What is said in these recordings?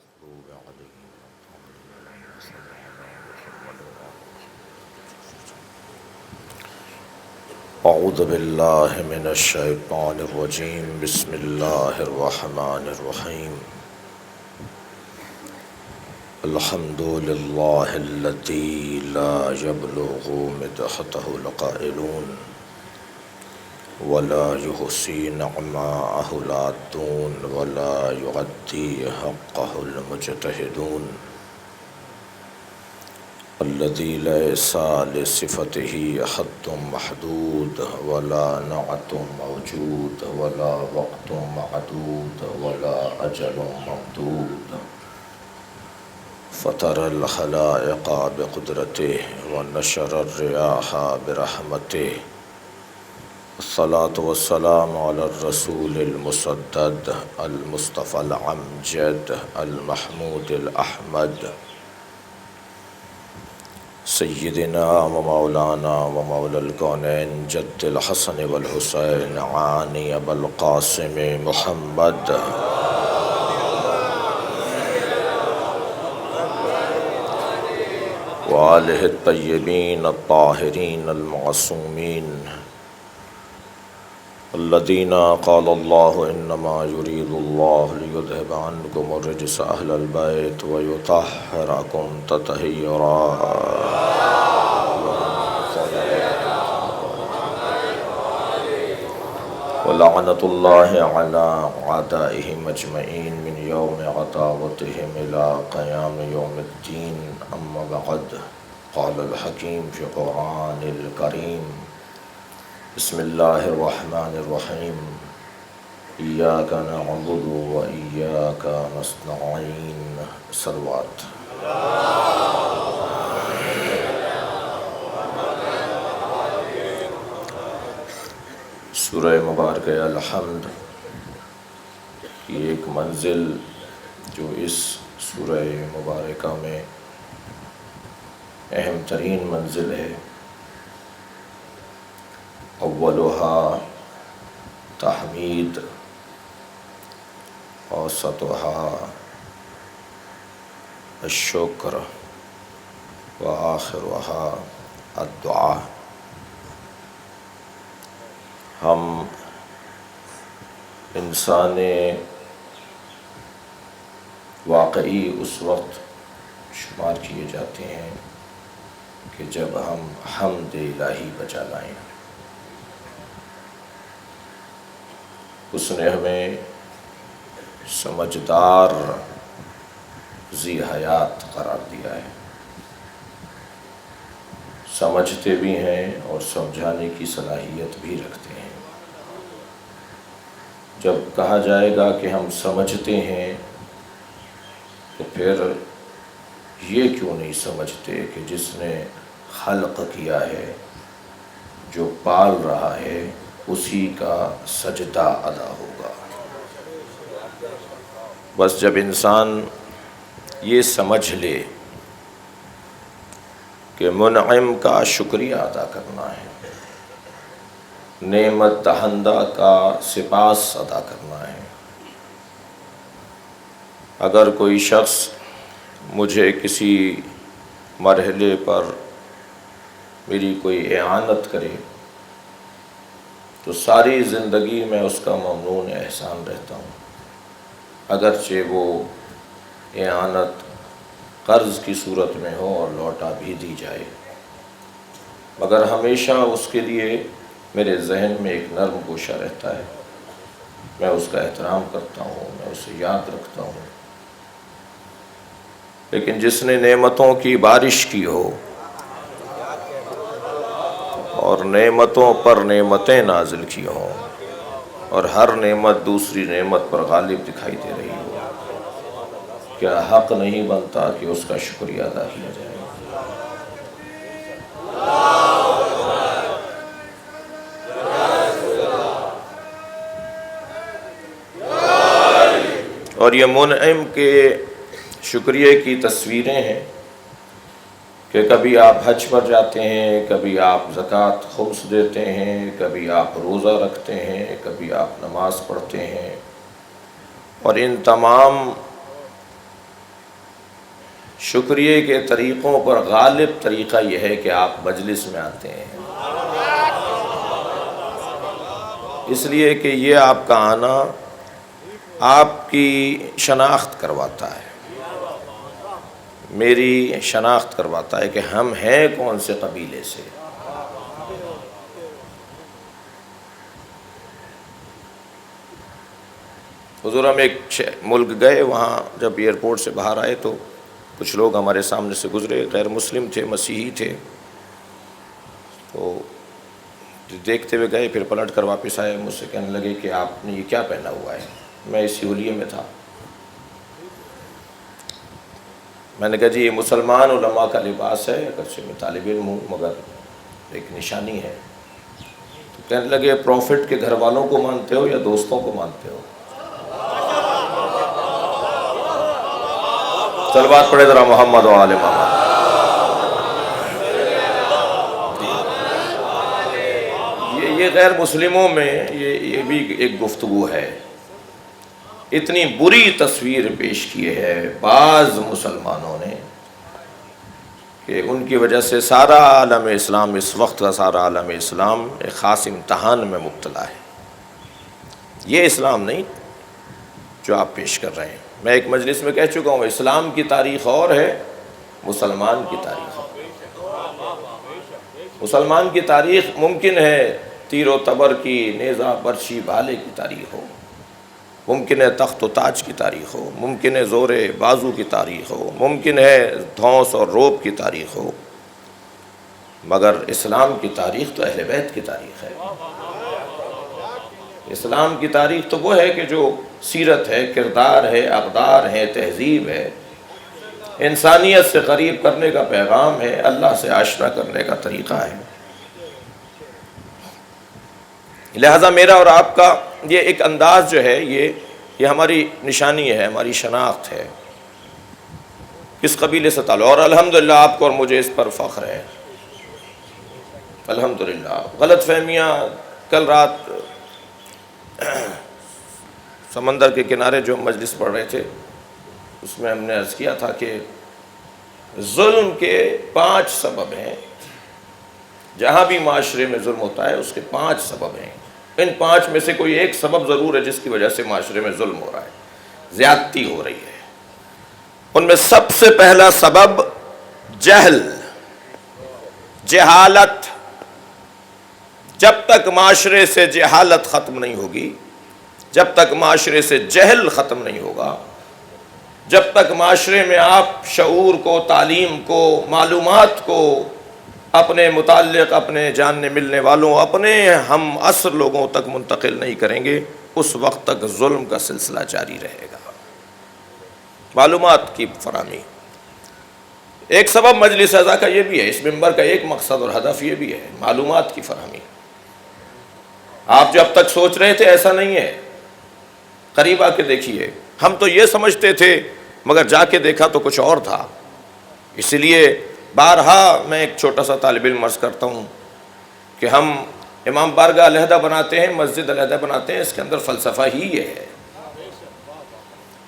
المغضوب عليهم ولا الضالين اللهم صل على محمد أعوذ بالله من الشيطان الرجيم بسم الله الرحمن الرحيم الحمد لله الذي لا يبلغ مدحته القائلون ولا يحصي نعماءه العادون ولا يؤدي حقه المجتهدون الذي ليس لصفته حد محدود ولا نعت موجود ولا وقت معدود ولا أجل ممدود فطر الخلائق بقدرته ونشر الرياح برحمته الصلاة والسلام على الرسول المسدد المصطفى العمجد المحمود الأحمد سيدنا ومولانا ومولى الكونين جد الحسن والحسين عاني أبا القاسم محمد وآله الطيبين الطاهرين المعصومين الذين قال الله إنما يريد الله ليذهب عنكم الرجس أهل البيت ويطهركم تطهيرا ولعنة الله على أعدائهم أجمعين من يوم عداوتهم إلى قيام يوم الدين أما بعد قال الحكيم في القرآن الكريم بسم الله الرحمن الرحيم إياك نعبد وإياك نستعين صلوات سورہ مبارکہ الحمد کی ایک منزل جو اس سورہ مبارکہ میں اہم ترین منزل ہے، اولها تحمید اوسطها الشکر وآخرها الدعاء۔ ہم انسان واقعی اس وقت شمار کیے جاتے ہیں کہ جب ہم حمد الہی بجا لائیں۔ اس نے ہمیں سمجھدار ذی حیات قرار دیا ہے، سمجھتے بھی ہیں اور سمجھانے کی صلاحیت بھی رکھتے ہیں۔ جب کہا جائے گا کہ ہم سمجھتے ہیں تو پھر یہ کیوں نہیں سمجھتے کہ جس نے خلق کیا ہے، جو پال رہا ہے، اسی کا سجدہ ادا ہوگا۔ بس جب انسان یہ سمجھ لے کہ منعم کا شکریہ ادا کرنا ہے، نعمت دہندہ کا سپاس ادا کرنا ہے۔ اگر کوئی شخص مجھے کسی مرحلے پر میری کوئی اعانت کرے تو ساری زندگی میں اس کا ممنون احسان رہتا ہوں، اگرچہ وہ اعانت قرض کی صورت میں ہو اور لوٹا بھی دی جائے، مگر ہمیشہ اس کے لیے میرے ذہن میں ایک نرم گوشہ رہتا ہے، میں اس کا احترام کرتا ہوں، میں اسے یاد رکھتا ہوں۔ لیکن جس نے نعمتوں کی بارش کی ہو اور نعمتوں پر نعمتیں نازل کی ہوں اور ہر نعمت دوسری نعمت پر غالب دکھائی دے رہی ہو، کیا حق نہیں بنتا کہ اس کا شکریہ ادا کیا جائے؟ اور یہ منعم کے شکریہ کی تصویریں ہیں کہ کبھی آپ حج پر جاتے ہیں، کبھی آپ زکوٰۃ خمس دیتے ہیں، کبھی آپ روزہ رکھتے ہیں، کبھی آپ نماز پڑھتے ہیں، اور ان تمام شکریہ کے طریقوں پر غالب طریقہ یہ ہے کہ آپ مجلس میں آتے ہیں، اس لیے کہ یہ آپ کا آنا آپ کی شناخت کرواتا ہے، میری شناخت کرواتا ہے کہ ہم ہیں کون سے قبیلے سے۔ حضور ہم ایک ملک گئے، وہاں جب ایئرپورٹ سے باہر آئے تو کچھ لوگ ہمارے سامنے سے گزرے، غیر مسلم تھے، مسیحی تھے، تو دیکھتے ہوئے گئے، پھر پلٹ کر واپس آئے، مجھ سے کہنے لگے کہ آپ نے یہ کیا پہنا ہوا ہے؟ میں اسی حلیے میں تھا۔ میں نے کہا جی یہ مسلمان علماء کا لباس ہے، اگرچہ میں طالب علم ہوں مگر ایک نشانی ہے۔ تو کہنے لگے پروفٹ کے گھر والوں کو مانتے ہو یا دوستوں کو مانتے ہو؟ صلوات پڑھے ذرا محمد و آل محمد۔ یہ غیر مسلموں میں یہ بھی ایک گفتگو ہے۔ اتنی بری تصویر پیش کی ہے بعض مسلمانوں نے کہ ان کی وجہ سے سارا عالم اسلام، اس وقت کا سارا عالم اسلام ایک خاص امتحان میں مبتلا ہے۔ یہ اسلام نہیں جو آپ پیش کر رہے ہیں۔ میں ایک مجلس میں کہہ چکا ہوں، اسلام کی تاریخ اور ہے، مسلمان کی تاریخ اور۔ مسلمان کی تاریخ ممکن ہے تیر و تبر کی، نیزہ برچی بھالے کی تاریخ ہو، ممکن ہے تخت و تاج کی تاریخ ہو، ممکن ہے زور بازو کی تاریخ ہو، ممکن ہے دھونس اور روب کی تاریخ ہو، مگر اسلام کی تاریخ تو اہل بیت کی تاریخ ہے۔ اسلام کی تاریخ تو وہ ہے کہ جو سیرت ہے، کردار ہے، اقدار ہے، تہذیب ہے، انسانیت سے قریب کرنے کا پیغام ہے، اللہ سے آشنا کرنے کا طریقہ ہے۔ لہذا میرا اور آپ کا یہ ایک انداز جو ہے یہ ہماری نشانی ہے، ہماری شناخت ہے، کس قبیلے سے تعلق، اور الحمدللہ آپ کو اور مجھے اس پر فخر ہے، الحمدللہ۔ غلط فہمیاں، کل رات سمندر کے کنارے جو مجلس پڑھ رہے تھے اس میں ہم نے عرض کیا تھا کہ ظلم کے 5 سبب ہیں، جہاں بھی معاشرے میں ظلم ہوتا ہے اس کے 5 سبب ہیں، ان 5 میں سے کوئی ایک سبب ضرور ہے جس کی وجہ سے معاشرے میں ظلم ہو رہا ہے، زیادتی ہو رہی ہے۔ ان میں سب سے پہلا سبب جہل، جہالت۔ جب تک معاشرے سے جہالت ختم نہیں ہوگی، جب تک معاشرے سے جہل ختم نہیں ہوگا، جب تک معاشرے میں آپ شعور کو، تعلیم کو، معلومات کو اپنے متعلق، اپنے جاننے ملنے والوں، اپنے ہم عصر لوگوں تک منتقل نہیں کریں گے، اس وقت تک ظلم کا سلسلہ جاری رہے گا۔ معلومات کی فراہمی ایک سبب مجلس اعضاء کا یہ بھی ہے، اس منبر کا ایک مقصد اور ہدف یہ بھی ہے، معلومات کی فراہمی۔ آپ جو اب تک سوچ رہے تھے ایسا نہیں ہے، قریب آ کے دیکھیے، ہم تو یہ سمجھتے تھے مگر جا کے دیکھا تو کچھ اور تھا۔ اسی لیے بارہا میں ایک چھوٹا سا طالب علم عرض کرتا ہوں کہ ہم امام بارگاہ علیحدہ بناتے ہیں، مسجد علیحدہ بناتے ہیں، اس کے اندر فلسفہ ہی یہ ہے۔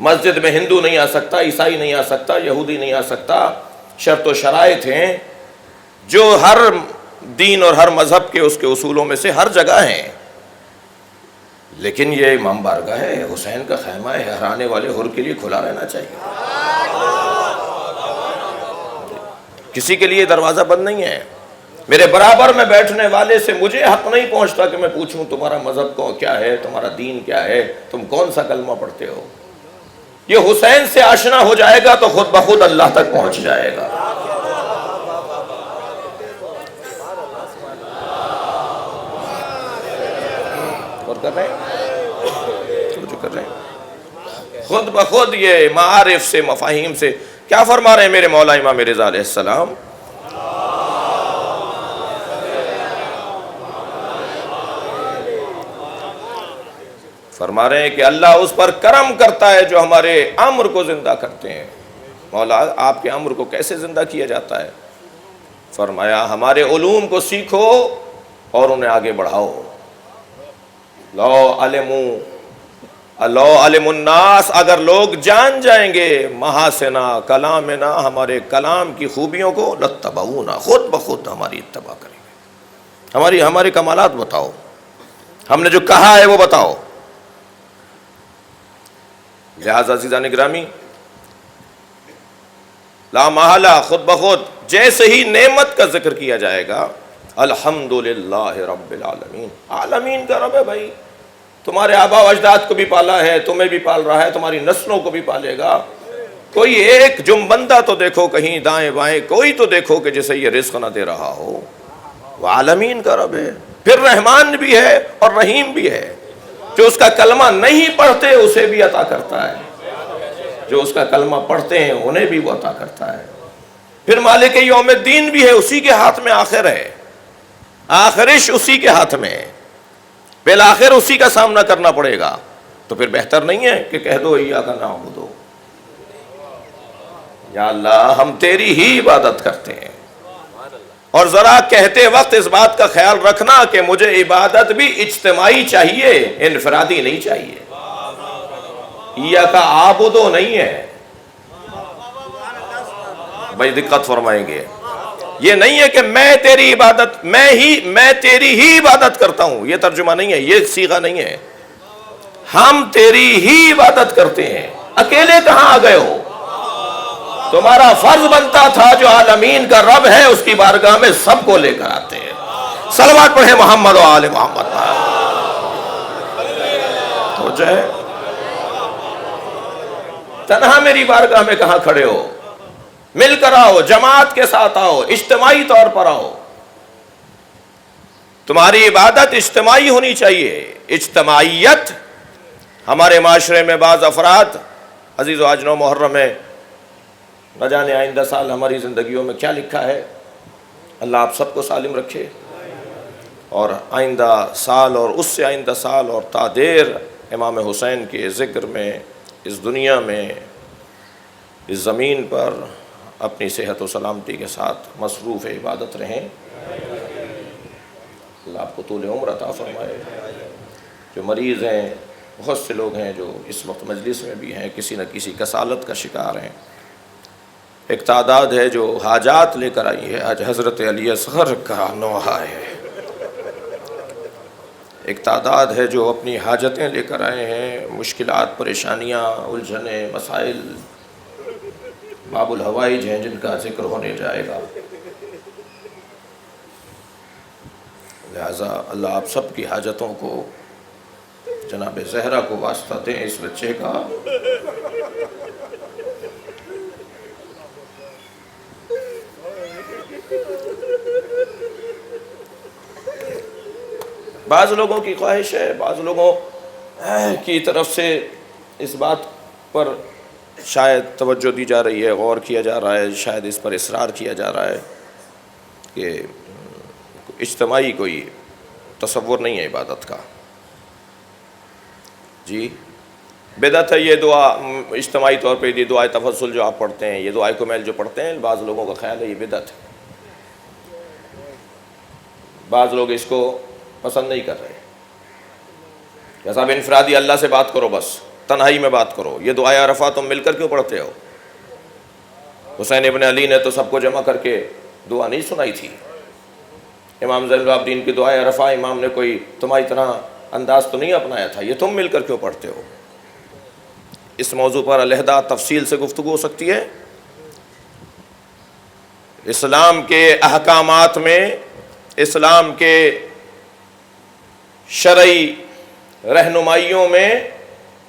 مسجد میں ہندو نہیں آ سکتا، عیسائی نہیں آ سکتا، یہودی نہیں آ سکتا، شرط و شرائط ہیں جو ہر دین اور ہر مذہب کے اس کے اصولوں میں سے ہر جگہ ہیں، لیکن یہ امام بارگاہ ہے، حسین کا خیمہ ہے، ہر آنے والے حر کے لیے کھلا رہنا چاہیے، کسی کے لیے دروازہ بند نہیں ہے۔ میرے برابر میں بیٹھنے والے سے مجھے حق نہیں پہنچتا کہ میں پوچھوں تمہارا مذہب کو کیا ہے، تمہارا دین کیا ہے، تم کون سا کلمہ پڑھتے ہو۔ یہ حسین سے آشنا ہو جائے گا تو خود بخود اللہ تک پہنچ جائے گا۔ اور کر رہے ہیں جو کر رہے ہیں خود بخود یہ معارف سے، مفاہیم سے کیا فرما رہے ہیں میرے مولا امام رضا علیہ السلام؟ فرما رہے ہیں کہ اللہ اس پر کرم کرتا ہے جو ہمارے امر کو زندہ کرتے ہیں۔ مولا آپ کے امر کو کیسے زندہ کیا جاتا ہے؟ فرمایا ہمارے علوم کو سیکھو اور انہیں آگے بڑھاؤ۔ لو علموا لو علم الناس، اگر لوگ جان جائیں گے محاسنا کلامنا، ہمارے کلام کی خوبیوں کو، لتبعونا، خود بخود ہماری اتباع کریں گے. ہمارے کمالات بتاؤ، ہم نے جو کہا ہے وہ بتاؤ. لہذا عزیزان گرامی، لا محالہ خود بخود جیسے ہی نعمت کا ذکر کیا جائے گا، الحمدللہ رب العالمین، عالمین کا رب ہے بھائی، تمہارے آبا و اجداد کو بھی پالا ہے، تمہیں بھی پال رہا ہے، تمہاری نسلوں کو بھی پالے گا. کوئی ایک جم بندہ تو دیکھو کہیں دائیں بائیں، کوئی تو دیکھو کہ جسے یہ رزق نہ دے رہا ہو. وہ عالمین کا رب ہے، پھر رحمان بھی ہے اور رحیم بھی ہے. جو اس کا کلمہ نہیں پڑھتے اسے بھی عطا کرتا ہے، جو اس کا کلمہ پڑھتے ہیں انہیں بھی وہ عطا کرتا ہے. پھر مالک یوم الدین بھی ہے، اسی کے ہاتھ میں آخر ہے، آخرش اسی کے ہاتھ میں ہے، بالآخر اسی کا سامنا کرنا پڑے گا. تو پھر بہتر نہیں ہے کہ کہہ دو ایاک نعبد، یا اللہ ہم تیری ہی عبادت کرتے ہیں. اور ذرا کہتے وقت اس بات کا خیال رکھنا کہ مجھے عبادت بھی اجتماعی چاہیے، انفرادی نہیں چاہیے. ایاک اعبد نہیں ہے بھائی، دقت فرمائیں گے. یہ نہیں ہے کہ میں تیری عبادت، میں تیری ہی عبادت کرتا ہوں، یہ ترجمہ نہیں ہے، یہ صیغہ نہیں ہے. ہم تیری ہی عبادت کرتے ہیں. اکیلے کہاں آ گئے ہو؟ تمہارا فرض بنتا تھا جو عالمین کا رب ہے اس کی بارگاہ میں سب کو لے کر آتے ہیں. صلوات پڑھیں محمد و آل محمد. ہو جائے تنہا میری بارگاہ میں کہاں کھڑے ہو؟ مل کر آؤ، جماعت کے ساتھ آؤ، اجتماعی طور پر آؤ. تمہاری عبادت اجتماعی ہونی چاہیے. اجتماعیت ہمارے معاشرے میں بعض افراد، عزیز و آج 9 محرم ہے، نہ جانے آئندہ سال ہماری زندگیوں میں کیا لکھا ہے. اللہ آپ سب کو سالم رکھے، اور آئندہ سال اور اس سے آئندہ سال اور تا دیر امام حسین کے ذکر میں اس دنیا میں اس زمین پر اپنی صحت و سلامتی کے ساتھ مصروف عبادت رہیں. اللہ آپ کو طول عمر عطا فرمائے. جو مریض ہیں، بہت سے لوگ ہیں جو اس وقت مجلس میں بھی ہیں، کسی نہ کسی کسالت کا شکار ہیں. ایک تعداد ہے جو حاجات لے کر آئی ہے، آج حضرت علی اصغر کا نوحہ ہے. ایک تعداد ہے جو اپنی حاجتیں لے کر آئے ہیں، مشکلات، پریشانیاں، الجھنیں، مسائل، باب الحوائج ہیں جن کا ذکر ہونے جائے گا. لہذا اللہ آپ سب کی حاجتوں کو، جناب زہرا کو واسطہ دیں اس بچے کا. بعض لوگوں کی خواہش ہے، بعض لوگوں کی طرف سے اس بات پر شاید توجہ دی جا رہی ہے، غور کیا جا رہا ہے، شاید اس پر اصرار کیا جا رہا ہے کہ اجتماعی کوئی تصور نہیں ہے عبادت کا. جی بدعت ہے یہ دعا، اجتماعی طور پہ یہ دعائے تفضل جو آپ پڑھتے ہیں، یہ دعائے کمیل جو پڑھتے ہیں، بعض لوگوں کا خیال ہے یہ بدعت ہے. بعض لوگ اس کو پسند نہیں کر رہے کہ صاحب انفرادی اللہ سے بات کرو، بس تنہائی میں بات کرو. یہ دعائے عرفہ تم مل کر کیوں پڑھتے ہو؟ حسین ابن علی نے تو سب کو جمع کر کے دعا نہیں سنائی تھی. امام زین العابدین کی دعائے عرفہ امام نے کوئی تمہاری طرح انداز تو نہیں اپنایا تھا. یہ تم مل کر کیوں پڑھتے ہو؟ اس موضوع پر علیحدہ تفصیل سے گفتگو ہو سکتی ہے. اسلام کے احکامات میں، اسلام کے شرعی رہنمائیوں میں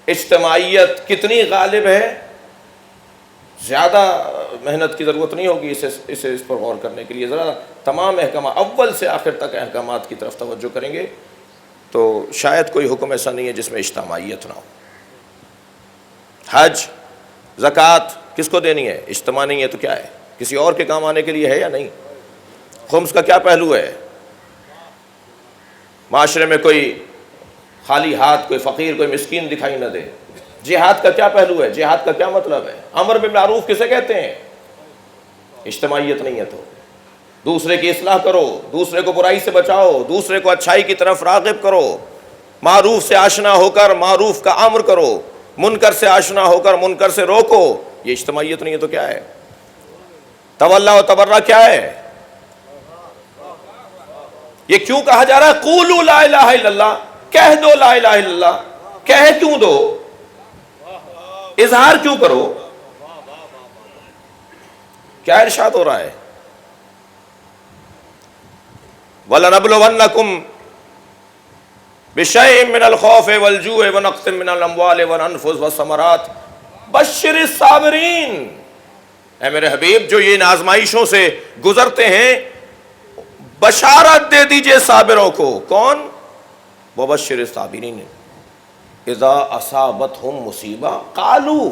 اجتماعیت کتنی غالب ہے. زیادہ محنت کی ضرورت نہیں ہوگی اس پر غور کرنے کے لیے. ذرا تمام احکامات اول سے آخر تک احکامات کی طرف توجہ کریں گے تو شاید کوئی حکم ایسا نہیں ہے جس میں اجتماعیت نہ ہو. حج، زکوٰۃ کس کو دینی ہے؟ اجتماع نہیں ہے تو کیا ہے؟ کسی اور کے کام آنے کے لیے ہے یا نہیں؟ خمس کا کیا پہلو ہے؟ معاشرے میں کوئی خالی ہاتھ، کوئی فقیر، کوئی مسکین دکھائی نہ دے. جہاد کا کیا پہلو ہے؟ جہاد کا کیا مطلب ہے؟ امر بالمعروف کسے کہتے ہیں؟ اجتماعیت نہیں ہے تو دوسرے کی اصلاح کرو، دوسرے کو برائی سے بچاؤ، دوسرے کو اچھائی کی طرف راغب کرو. معروف سے آشنا ہو کر معروف کا امر کرو، منکر سے آشنا ہو کر منکر سے روکو. یہ اجتماعیت نہیں ہے تو کیا ہے؟ تولا و تبرہ کیا ہے؟ یہ کیوں کہا جا رہا ہے قولوا لا الہ الا اللہ؟ کہہ دو لا الہ الا اللہ. کہہ کیوں دو؟ اظہار کیوں کرو؟ کیا ارشاد ہو رہا ہے؟ وَلَنَبْلُوَنَّكُمْ بِشَيْءٍ مِّنَ الْخَوْفِ وَالْجُوعِ وَنَقْصٍ مِّنَ الْأَمْوَالِ وَالْأَنفُسِ وَالثَّمَرَاتِ بَشِّرِ الصَّابِرِينَ. اے میرے حبیب، جو یہ ان آزمائشوں سے گزرتے ہیں بشارت دے دیجئے صابروں کو. کون؟ وَبَشِّرِ الصَّابِرِينَ اِذَا أَصَابَتْهُمْ مُصِیبَةٌ قَالُوا.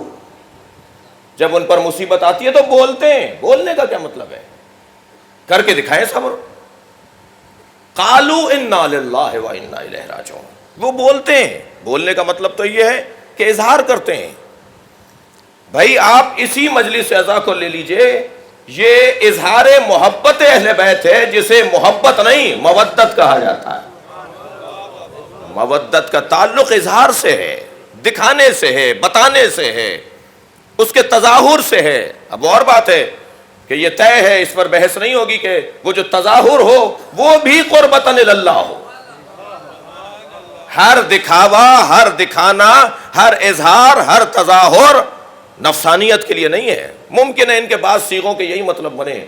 جب ان پر مصیبت آتی ہے تو بولتے ہیں. بولنے کا کیا مطلب ہے؟ کر کے دکھائیں صبر. قالوا انا للہ و انا الیہ راجعون. وہ بولتے ہیں. بولنے کا مطلب تو یہ ہے کہ اظہار کرتے ہیں. بھائی آپ اسی مجلس اعزا کو لے لیجئے، یہ اظہار محبت اہل بیت ہے جسے محبت نہیں مودت کہا جاتا ہے. مودت کا تعلق اظہار سے ہے، دکھانے سے ہے، بتانے سے ہے، اس کے تظاہر سے ہے. اب اور بات ہے کہ یہ طے ہے، اس پر بحث نہیں ہوگی کہ وہ جو تظاہر ہو وہ بھی قربتاً اللہ ہو. ہر دکھاوا، ہر دکھانا، ہر اظہار، ہر تظاہر نفسانیت کے لیے نہیں ہے. ممکن ہے ان کے بعض صیغوں کے یہی مطلب بنے،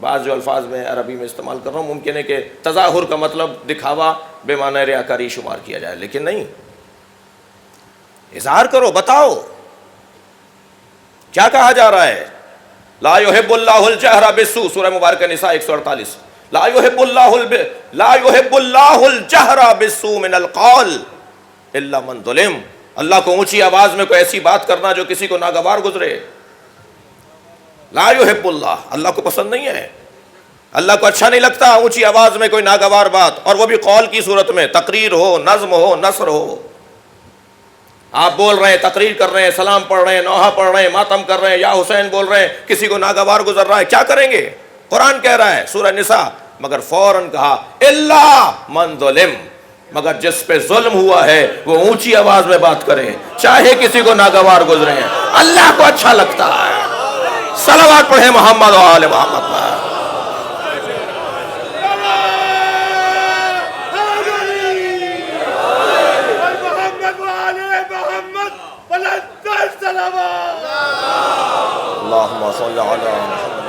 بعض جو الفاظ میں عربی میں استعمال کر رہا ہوں ممکن ہے کہ تظاہر کا مطلب دکھاوا بے معنی ریاکاری شمار کیا جائے، لیکن نہیں. اظہار کرو، بتاؤ. کیا کہا جا رہا ہے؟ لا يحب اللہ الجہر بالسوء، سورہ مبارکہ نساء 148. لا يحب اللہ الجہر بالسوء من القول الا من ظلم. اللہ کو اونچی آواز میں کوئی ایسی بات کرنا جو کسی کو ناگوار گزرے. لا يحب اللہ کو پسند نہیں ہے، اللہ کو اچھا نہیں لگتا اونچی آواز میں کوئی ناگوار بات، اور وہ بھی قول کی صورت میں، تقریر ہو، نظم ہو، نثر ہو. آپ بول رہے ہیں، تقریر کر رہے ہیں، سلام پڑھ رہے ہیں، نوحہ پڑھ رہے ہیں، ماتم کر رہے ہیں، یا حسین بول رہے ہیں، کسی کو ناگوار گزر رہا ہے، کیا کریں گے؟ قرآن کہہ رہا ہے سورہ نساء، مگر فوراً کہا الا من ظلم، مگر جس پہ ظلم ہوا ہے وہ اونچی آواز میں بات کرے، چاہے کسی کو ناگوار گزرے ہیں، اللہ کو اچھا لگتا ہے. صلوات پڑھیں محمد و آل محمد پر. اللہم صلی علی محمد.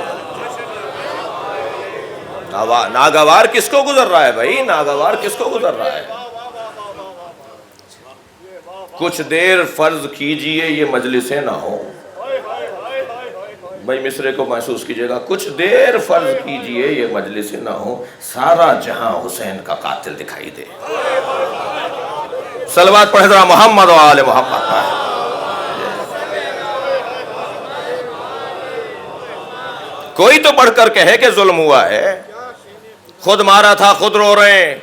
ناگوار کس کو گزر رہا ہے بھائی؟ ناگوار کس کو گزر رہا ہے؟ کچھ دیر فرض کیجئے یہ مجلسیں نہ ہو. بھائی مصرے کو محسوس کیجئے گا. کچھ دیر فرض کیجئے یہ مجلسیں نہ ہو، سارا جہاں حسین کا قاتل دکھائی دے. صلوات پڑھیں ذرا محمد و آل محمد پر. کوئی تو پڑھ کر کہے کہ ظلم ہوا ہے، خود مارا تھا، خود رو رہے ہیں.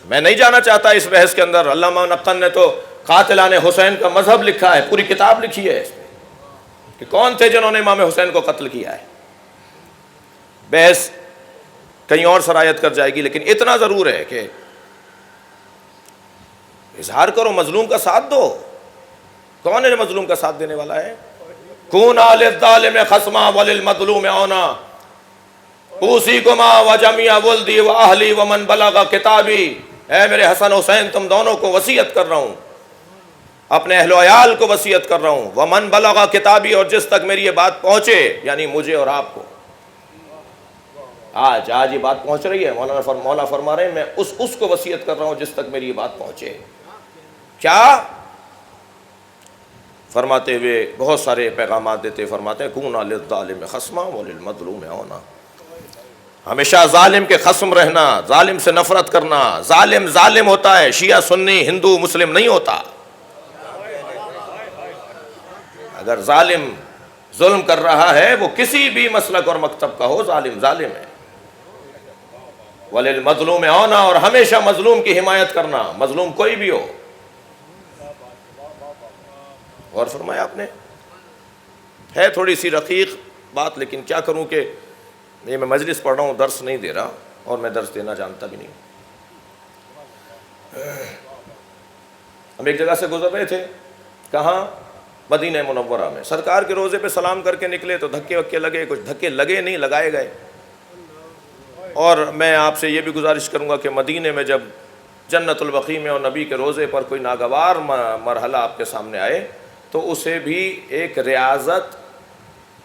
میں نہیں جانا چاہتا اس بحث کے اندر. علامہ نقن نے تو قاتلان حسین کا مذہب لکھا ہے، پوری کتاب لکھی ہے اس میں کہ کون تھے جنہوں نے امام حسین کو قتل کیا ہے. بحث کہیں اور سرایت کر جائے گی، لیکن اتنا ضرور ہے کہ اظہار کرو، مظلوم کا ساتھ دو. کون ہے جو مظلوم کا ساتھ دینے والا ہے؟ کون للظالم خصما وللمظلوم عونا اوصیکما وجمیع ولدی واہلی ومن بلغ کتابی. اے میرے حسن حسین، تم دونوں کو وصیت کر رہا ہوں، اپنے اہل و عیال کو وصیت کر رہا ہوں. ومن بلغ کتابی، اور جس تک میری یہ بات پہنچے، یعنی مجھے اور آپ کو. آج یہ بات پہنچ رہی ہے. مولا فرما رہے ہیں میں اس کو وصیت کر رہا ہوں جس تک میری یہ بات پہنچے. کیا فرماتے ہوئے بہت سارے پیغامات دیتے فرماتے ہیں کون للظالم خصما وللمظلوم عونا. ہمیشہ ظالم کے خصم رہنا، ظالم سے نفرت کرنا. ظالم ظالم ہوتا ہے، شیعہ سنی ہندو مسلم نہیں ہوتا. اگر ظالم ظلم کر رہا ہے وہ کسی بھی مسلک اور مکتب کا ہو، ظالم ظالم ہے. وللمظلوم عونا، اور ہمیشہ مظلوم کی حمایت کرنا، مظلوم کوئی بھی ہو. اور فرمایا آپ نے، ہے تھوڑی سی رقیق بات، لیکن کیا کروں کہ میں مجلس پڑھ رہا ہوں، درس نہیں دے رہا، اور میں درس دینا جانتا بھی نہیں. ہم ایک جگہ سے گزر رہے تھے، کہاں؟ مدینہ منورہ میں. سرکار کے روزے پہ سلام کر کے نکلے تو دھکے وکے لگے، کچھ دھکے لگے نہیں، لگائے گئے. اور میں آپ سے یہ بھی گزارش کروں گا کہ مدینے میں جب جنت البقیع میں اور نبی کے روزے پر کوئی ناگوار مرحلہ آپ کے سامنے آئے تو اسے بھی ایک ریاضت،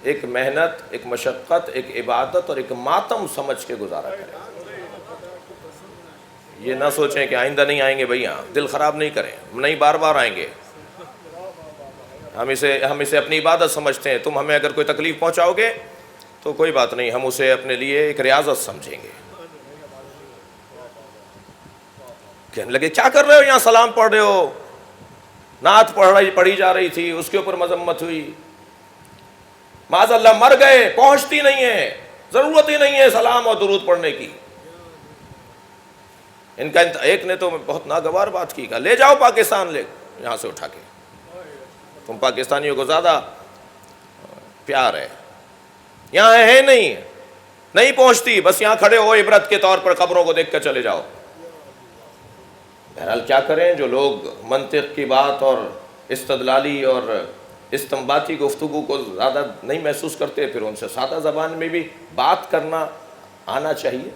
ایک محنت، ایک مشقت، ایک عبادت اور ایک ماتم سمجھ کے گزارا کریں. یہ نہ سوچیں کہ آئندہ نہیں آئیں گے بھئی، ہاں دل خراب نہیں کریں، نہیں بار بار آئیں گے. ہم اسے اپنی عبادت سمجھتے ہیں. تم ہمیں اگر کوئی تکلیف پہنچاؤ گے تو کوئی بات نہیں، ہم اسے اپنے لیے ایک ریاضت سمجھیں گے. کہنے لگے کیا کر رہے ہو یہاں، سلام پڑھ رہے ہو؟ نعت پڑھی جا رہی تھی، اس کے اوپر مذمت ہوئی. معاذ اللہ مر گئے، پہنچتی نہیں ہے، ضرورت ہی نہیں ہے سلام اور درود پڑھنے کی. ان کا ایک نے تو بہت ناگوار بات کی، کہا لے جاؤ پاکستان، لے یہاں سے اٹھا کے. تم پاکستانیوں کو زیادہ پیار ہے، یہاں ہے نہیں پہنچتی، بس یہاں کھڑے ہو عبرت کے طور پر قبروں کو دیکھ کر چلے جاؤ. بہرحال کیا کریں، جو لوگ منطق کی بات اور استدلالی اور استنباطی گفتگو کو زیادہ نہیں محسوس کرتے، پھر ان سے سادہ زبان میں بھی بات کرنا آنا چاہیے.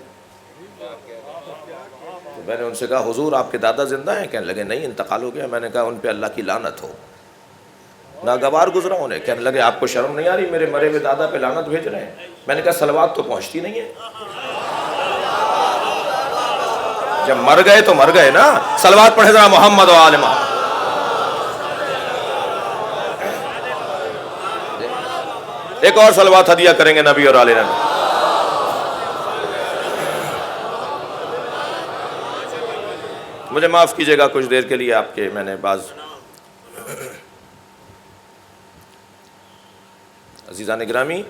تو میں نے ان سے کہا حضور آپ کے دادا زندہ ہیں؟ کہنے لگے نہیں، انتقال ہو گیا. میں نے کہا ان پہ اللہ کی لعنت ہو. ناگوار گزرا انہیں. کہنے لگے آپ کو شرم نہیں آ رہی، میرے مرے ہوئے دادا پہ لعنت بھیج رہے ہیں؟ میں نے کہا صلوات تو پہنچتی نہیں ہے. جب مر گئے تو مر گئے نا. صلوات پڑھے ذرا محمد و آل محمد. ایک اور صلوات ہدیہ کریں گے نبی اور آل نبی. مجھے معاف کیجئے گا کچھ دیر کے لیے آپ کے میں نے بعض عزیزان گرامی،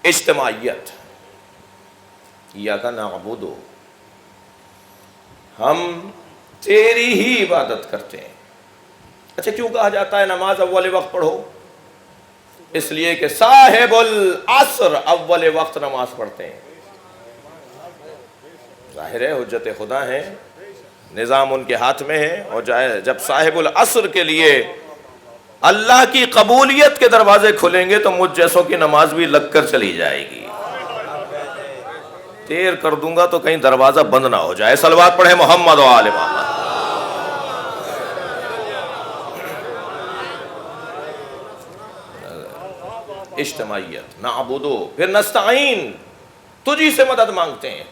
اجتماعیت، ایاک نعبد، ہم تیری ہی عبادت کرتے ہیں. اچھا کیوں کہا جاتا ہے نماز اول وقت پڑھو؟ اس لیے کہ صاحب العصر اول وقت نماز پڑھتے ہیں. ظاہر ہے حجت خدا ہے، نظام ان کے ہاتھ میں ہے، اور جب صاحب العصر کے لیے اللہ کی قبولیت کے دروازے کھلیں گے تو مجھ جیسوں کی نماز بھی لگ کر چلی جائے گی. دیر کر دوں گا تو کہیں دروازہ بند نہ ہو جائے. صلوات پڑھیں محمد و آل محمد. اجتماعیت، نعبدو، پھر نستعین، تجھی سے مدد مانگتے ہیں.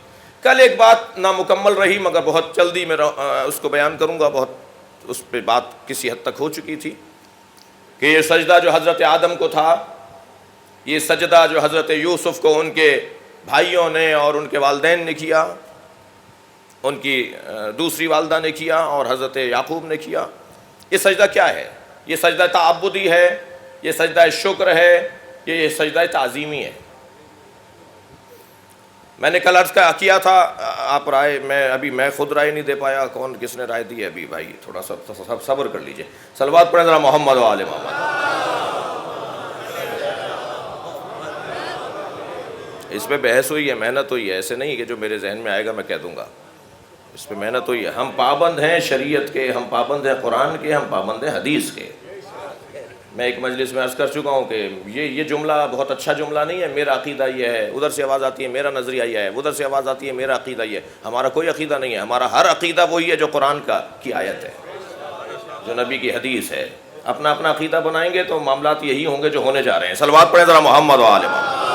کل ایک بات نامکمل رہی مگر بہت جلدی میں اس کو بیان کروں گا، بہت اس پہ بات کسی حد تک ہو چکی تھی کہ یہ سجدہ جو حضرت آدم کو تھا، یہ سجدہ جو حضرت یوسف کو ان کے بھائیوں نے اور ان کے والدین نے کیا، ان کی دوسری والدہ نے کیا اور حضرت یعقوب نے کیا، یہ سجدہ کیا ہے؟ یہ سجدہ تعبدی ہے، یہ سجدہ شکر ہے، یہ سجدہ تعظیمی ہے. میں نے کل عرض کیا تھا، آپ رائے میں خود رائے نہیں دے پایا، کون کس نے رائے دی ہے ابھی بھائی تھوڑا سا صبر کر لیجئے. صلوات پڑھیں ذرا محمد و آل محمد. اس پہ بحث ہوئی ہے، محنت ہوئی ہے، ایسے نہیں کہ جو میرے ذہن میں آئے گا میں کہہ دوں گا. اس پہ محنت ہوئی ہے. ہم پابند ہیں شریعت کے، ہم پابند ہیں قرآن کے، ہم پابند ہیں حدیث کے. میں ایک مجلس میں عرض کر چکا ہوں کہ یہ جملہ بہت اچھا جملہ نہیں ہے، میرا عقیدہ یہ ہے، ادھر سے آواز آتی ہے میرا نظریہ یہ ہے، ادھر سے آواز آتی ہے میرا عقیدہ یہ ہے. ہمارا کوئی عقیدہ نہیں ہے، ہمارا ہر عقیدہ وہی ہے جو قرآن کی آیت ہے، جو نبی کی حدیث ہے. اپنا اپنا عقیدہ بنائیں گے تو معاملات یہی ہوں گے جو ہونے جا رہے ہیں. صلوات پڑھیں ذرا محمد و آل محمد.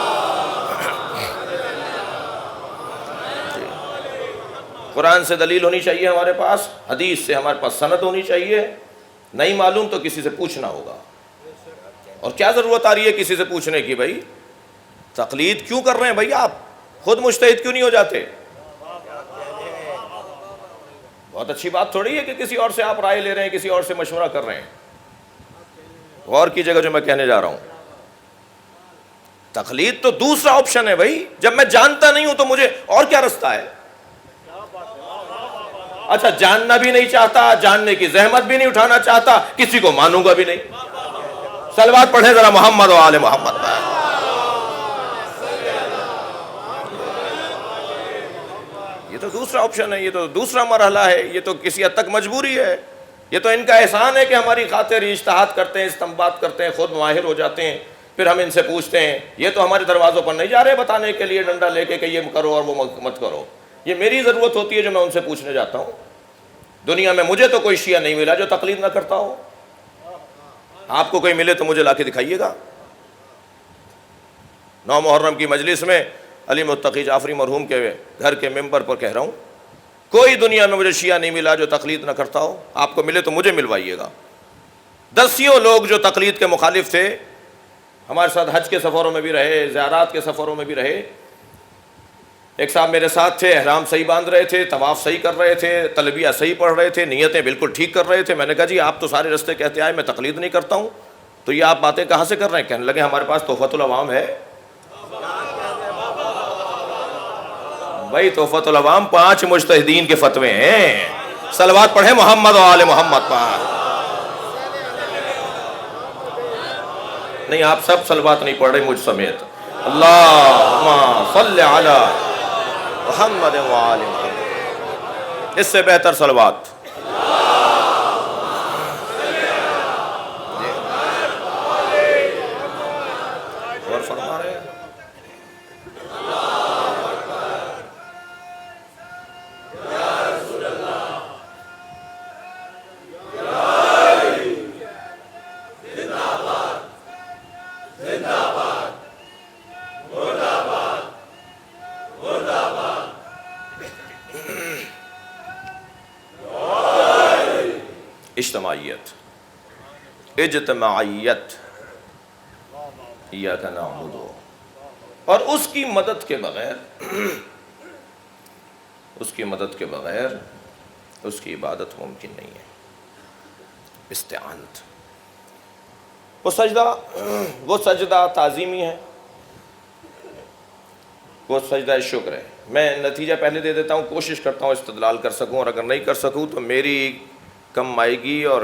قرآن سے دلیل ہونی چاہیے ہمارے پاس، حدیث سے ہمارے پاس سند ہونی چاہیے. نہیں معلوم تو کسی سے پوچھنا ہوگا. اور کیا ضرورت آ رہی ہے کسی سے پوچھنے کی؟ بھائی تقلید کیوں کر رہے ہیں بھائی؟ آپ خود مجتہد کیوں نہیں ہو جاتے؟ بہت اچھی بات تھوڑی ہے کہ کسی اور سے آپ رائے لے رہے ہیں، کسی اور سے مشورہ کر رہے ہیں. غور کیجئے گا جو میں کہنے جا رہا ہوں. تقلید تو دوسرا آپشن ہے بھائی. جب میں جانتا نہیں ہوں تو مجھے اور کیا رستہ ہے؟ اچھا جاننا بھی نہیں چاہتا، جاننے کی زحمت بھی نہیں اٹھانا چاہتا، کسی کو مانوں گا بھی نہیں. صلوات پڑھیں ذرا محمد و آل محمد. یہ تو دوسرا آپشن ہے، یہ تو دوسرا مرحلہ ہے، یہ تو کسی حد تک مجبوری ہے، یہ تو ان کا احسان ہے کہ ہماری خاطر اجتہاد کرتے ہیں، استنباط کرتے ہیں، خود ماہر ہو جاتے ہیں، پھر ہم ان سے پوچھتے ہیں۔ یہ تو ہمارے دروازوں پر نہیں جا رہے بتانے کے لیے ڈنڈا لے کے کہ یہ کرو اور وہ مت کرو، یہ میری ضرورت ہوتی ہے جو میں ان سے پوچھنے جاتا ہوں۔ دنیا میں مجھے تو کوئی شیعہ نہیں ملا جو تقلید نہ کرتا ہو، آپ کو کوئی ملے تو مجھے لا کے دکھائیے گا۔ 9 محرم کی مجلس میں علی متقی جعفری مرحوم کے گھر کے ممبر پر کہہ رہا ہوں، کوئی دنیا میں مجھے شیعہ نہیں ملا جو تقلید نہ کرتا ہو، آپ کو ملے تو مجھے ملوائیے گا۔ دسیوں لوگ جو تقلید کے مخالف تھے ہمارے ساتھ حج کے سفروں میں بھی رہے، زیارات کے سفروں میں بھی رہے۔ ایک صاحب میرے ساتھ تھے، احرام صحیح باندھ رہے تھے، طواف صحیح کر رہے تھے، تلبیہ صحیح پڑھ رہے تھے، نیتیں بالکل ٹھیک کر رہے تھے۔ میں نے کہا جی آپ تو سارے رستے کہتے آئے میں تقلید نہیں کرتا ہوں، تو یہ آپ باتیں کہاں سے کر رہے ہیں؟ کہنے لگے ہمارے پاس تحفۃ العوام ہے۔ بھائی تحفۃ العوام 5 مجتہدین کے فتوے ہیں، صلوات پڑھیں محمد و آل محمد پر۔ نہیں آپ سب صلوات نہیں پڑھ رہے مجھ سمیت، اللہم صلی علی محمد و آل محمد، اس سے بہتر صلوات۔ اور فرما رہے ہیں اجتماعیت، اجتماعیت، ایاک نعبد، اور اس کی مدد کے بغیر اس کی مدد کے بغیر اس کی عبادت ممکن نہیں ہے۔ استعانت، وہ سجدہ تعظیمی ہے، وہ سجدہ شکر ہے۔ میں نتیجہ پہلے دے دیتا ہوں، کوشش کرتا ہوں استدلال کر سکوں، اور اگر نہیں کر سکوں تو میری کم مائیگی اور